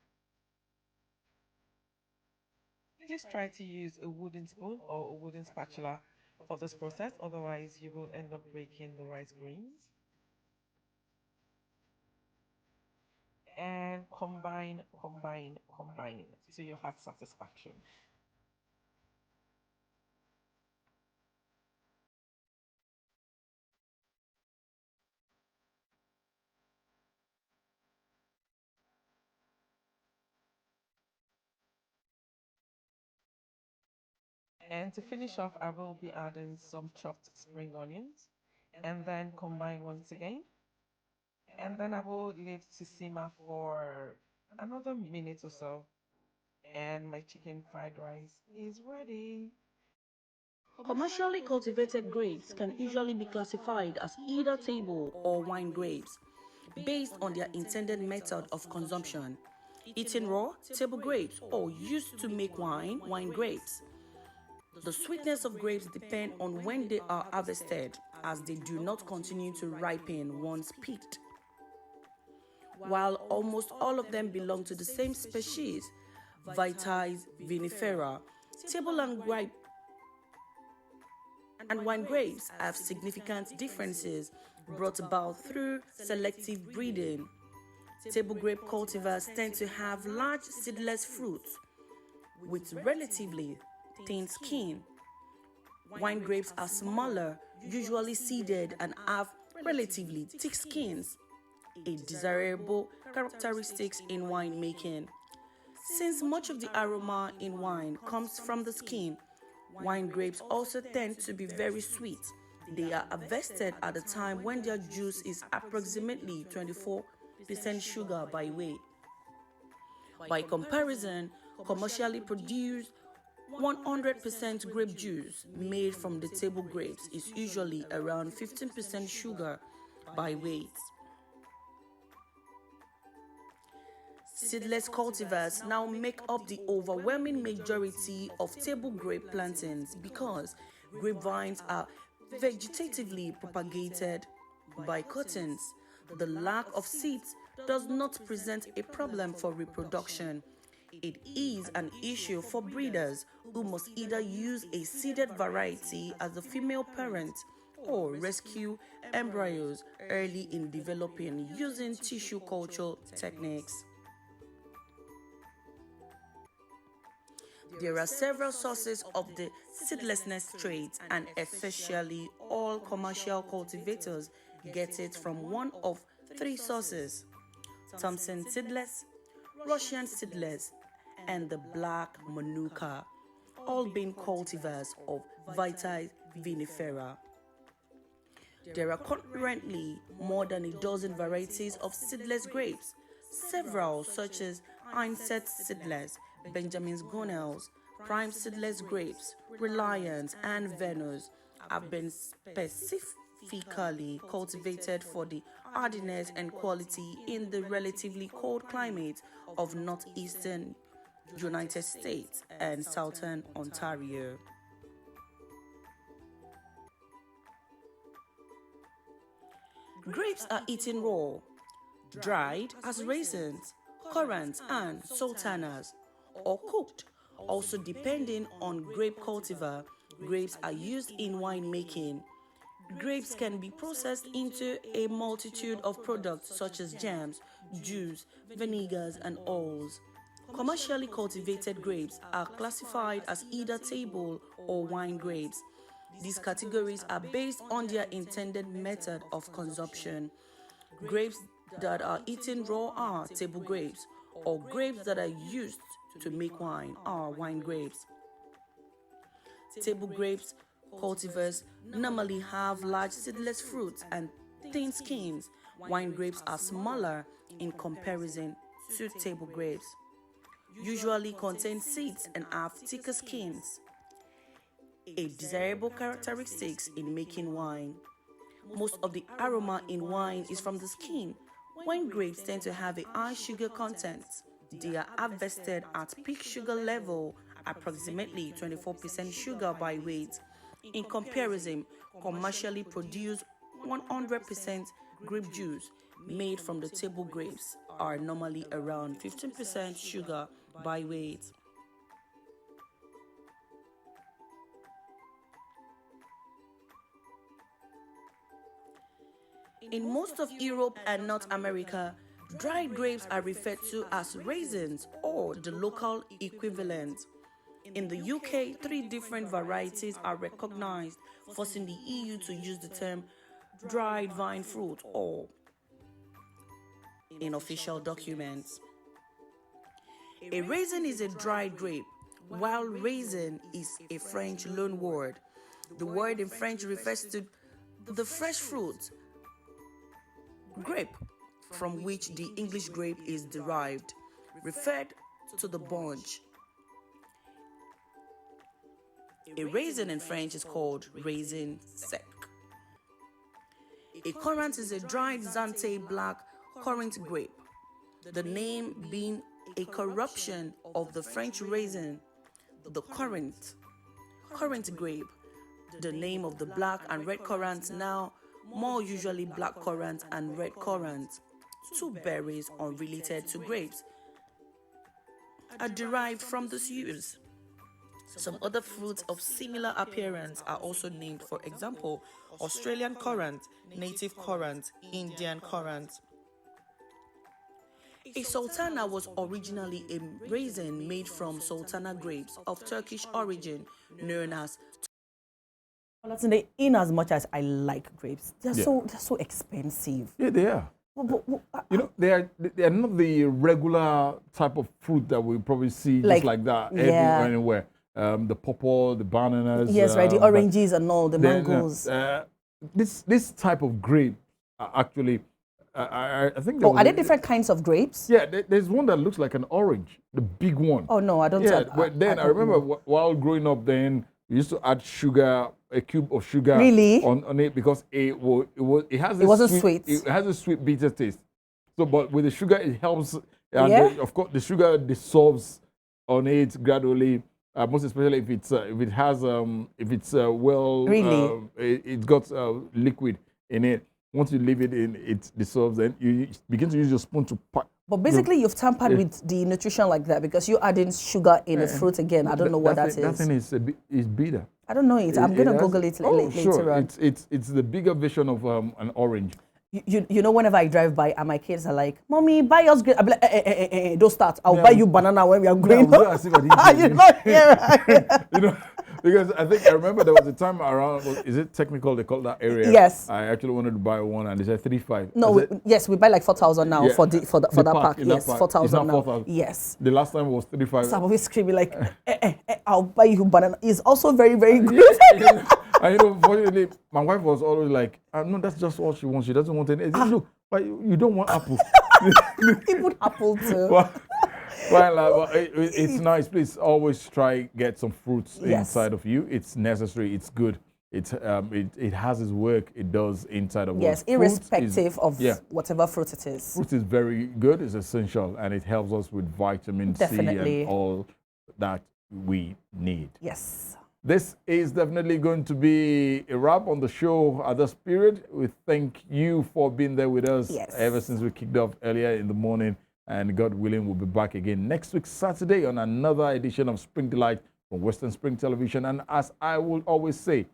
Please try to use a wooden spoon or a wooden spatula for this process, otherwise you will end up breaking the rice grains. And combine, combine, combine to your heart's satisfaction. And to finish off, I will be adding some chopped spring onions and then combine once again. And then I will leave to simmer for another minute or so. And my chicken fried rice is ready. Commercially cultivated grapes can usually be classified as either table or wine grapes, based on their intended method of consumption. Eaten raw, table grapes, or used to make wine, wine grapes. The sweetness of grapes depend on when they are harvested, as they do not continue to ripen once picked. While almost all of them belong to the same species, Vitis vinifera, table and grape and wine grapes have significant differences brought about through selective breeding. Table grape cultivars tend to have large seedless fruits with relatively thin skin. Wine grapes are smaller, usually seeded, and have relatively thick skins, a desirable characteristic in winemaking. Since much of the aroma in wine comes from the skin, wine grapes also tend to be very sweet. They are harvested at a time when their juice is approximately 24% sugar by weight. By comparison, commercially produced 100% grape juice made from the table grapes is usually around 15% sugar by weight. Seedless cultivars now make up the overwhelming majority of table grape plantings because grapevines are vegetatively propagated by cuttings. The lack of seeds does not present a problem for reproduction. It is an issue for breeders who must either use a seeded variety as a female parent or rescue embryos early in developing using tissue culture techniques. There are several sources of the seedlessness trait, and essentially all commercial cultivators get it from one of three sources: Thompson seedless, Russian seedless, and the black Manuka, all being cultivars of Vitis vinifera. There are currently more than a dozen varieties of seedless grapes. Several, such as Einset seedless, Benjamin's Gonels, Prime seedless grapes, Reliance, and Venus, have been specifically cultivated for the hardiness and quality in the relatively cold climate of northeastern United States and southern Ontario. Grapes are eaten raw, dried as raisins, currants, and sultanas, or cooked. Also, depending on grape cultivar, grapes are used in winemaking. Grapes can be processed into a multitude of products such as jams, juice, vinegars, and oils. Commercially cultivated grapes are classified as either table or wine grapes. These categories are based on their intended method of consumption. Grapes that are eaten raw are table grapes, or grapes that are used to make wine are wine grapes. Table grapes cultivars normally have large seedless fruits and thin skins. Wine grapes are smaller in comparison to table grapes, usually contain seeds and have thicker skins, a desirable characteristic in making wine. Most of the aroma in wine is from the skin. Wine grapes tend to have a high sugar content. They are harvested at peak sugar level, approximately 24% sugar by weight. In comparison, commercially produced 100% grape juice made from the table grapes are normally around 15% sugar by weight. In most of Europe and North America, dried grapes are referred to as raisins or the local equivalent. In the UK, 3 different varieties are recognized, forcing the EU to use the term dried vine fruit or in official documents. A raisin is a dried grape, while raisin is a French loanword. The word in French refers to the fresh fruit, grape, from which the English grape is derived, referred to the bunch. A raisin in French is called raisin sec. A currant is a dried Zante black currant grape, the name being a corruption of the French raisin, the currant grape. The name of the black and red currant, now more usually black currant and red currant, 2 berries unrelated to grapes, are derived from this use. Some other fruits of similar appearance are also named. For example, Australian currant, native currant, Indian currant. A sultana was originally a raisin made from sultana grapes of Turkish origin, known as. In as much as I like grapes, they're Yeah. so expensive. Yeah, they are. You know, they are not the regular type of fruit that we probably see just like that anywhere. The pawpaw, the bananas. Yes, right. The oranges and all the mangoes. This type of grape actually, I think. Are there different kinds of grapes? Yeah, there's one that looks like an orange, the big one. Oh no, I don't. Yeah, but then I remember while growing up, then we used to add sugar, a cube of sugar on it because it wasn't sweet. It has a sweet bitter taste. So, but with the sugar, it helps. And of course, the sugar dissolves on it gradually. Most especially if it's it's got liquid in it. Once you leave it in, it dissolves, and you begin to use your spoon to pack. But basically, you've tampered with the nutrition like that because you're adding sugar in the fruit again. I don't know what that is. That thing is bitter. I don't know it. I'm going to Google it later on. It's the bigger version of an orange. You know, whenever I drive by and my kids are like, "Mommy, buy us grape." I'm like, don't start. I'll buy you banana when we are going. You're not here. You know, because I remember there was a time around. Is it technical? They call that area. Yes. I actually wanted to buy one, and they said 3,500. No, we buy like 4,000 now for that pack. Yes, 4,000 now. 4,000. Yes. The last time was 3,500. So I'm always screaming like, I'll buy you banana. It's also very, very good. And you know, fortunately, my wife was always like, no, that's just all she wants. She doesn't want anything. Look, but you don't want apple. He put apple too. Well, it's nice. Please always try get some fruits inside of you. It's necessary. It's good. It has its work. It does inside of us. Yes, irrespective of whatever fruit it is. Fruit is very good. It's essential, and it helps us with vitamin C and all that we need. Yes. This is definitely going to be a wrap on the show at this period. We thank you for being there with us ever since we kicked off earlier in the morning. And God willing, we'll be back again next week, Saturday, on another edition of Spring Delight from Western Spring Television. And as I will always say,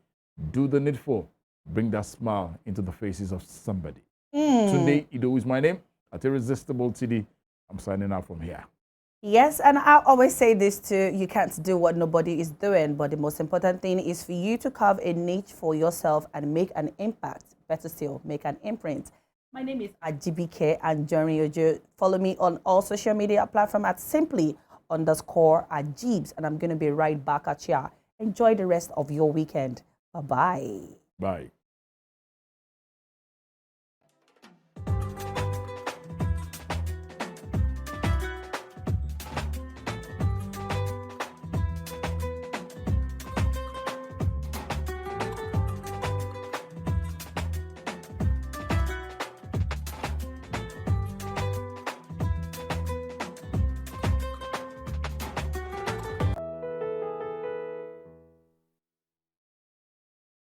do the needful. Bring that smile into the faces of somebody. Tunde Idowu is my name. At Irresistible TD, I'm signing out from here. Yes, and I always say this too, you can't do what nobody is doing, but the most important thing is for you to carve a niche for yourself and make an impact. Better still, make an imprint. My name is Ajibike Anjorin. Follow me on all social media platforms at simply_Ajibs, and I'm going to be right back at you. Enjoy the rest of your weekend. Bye-bye. Bye.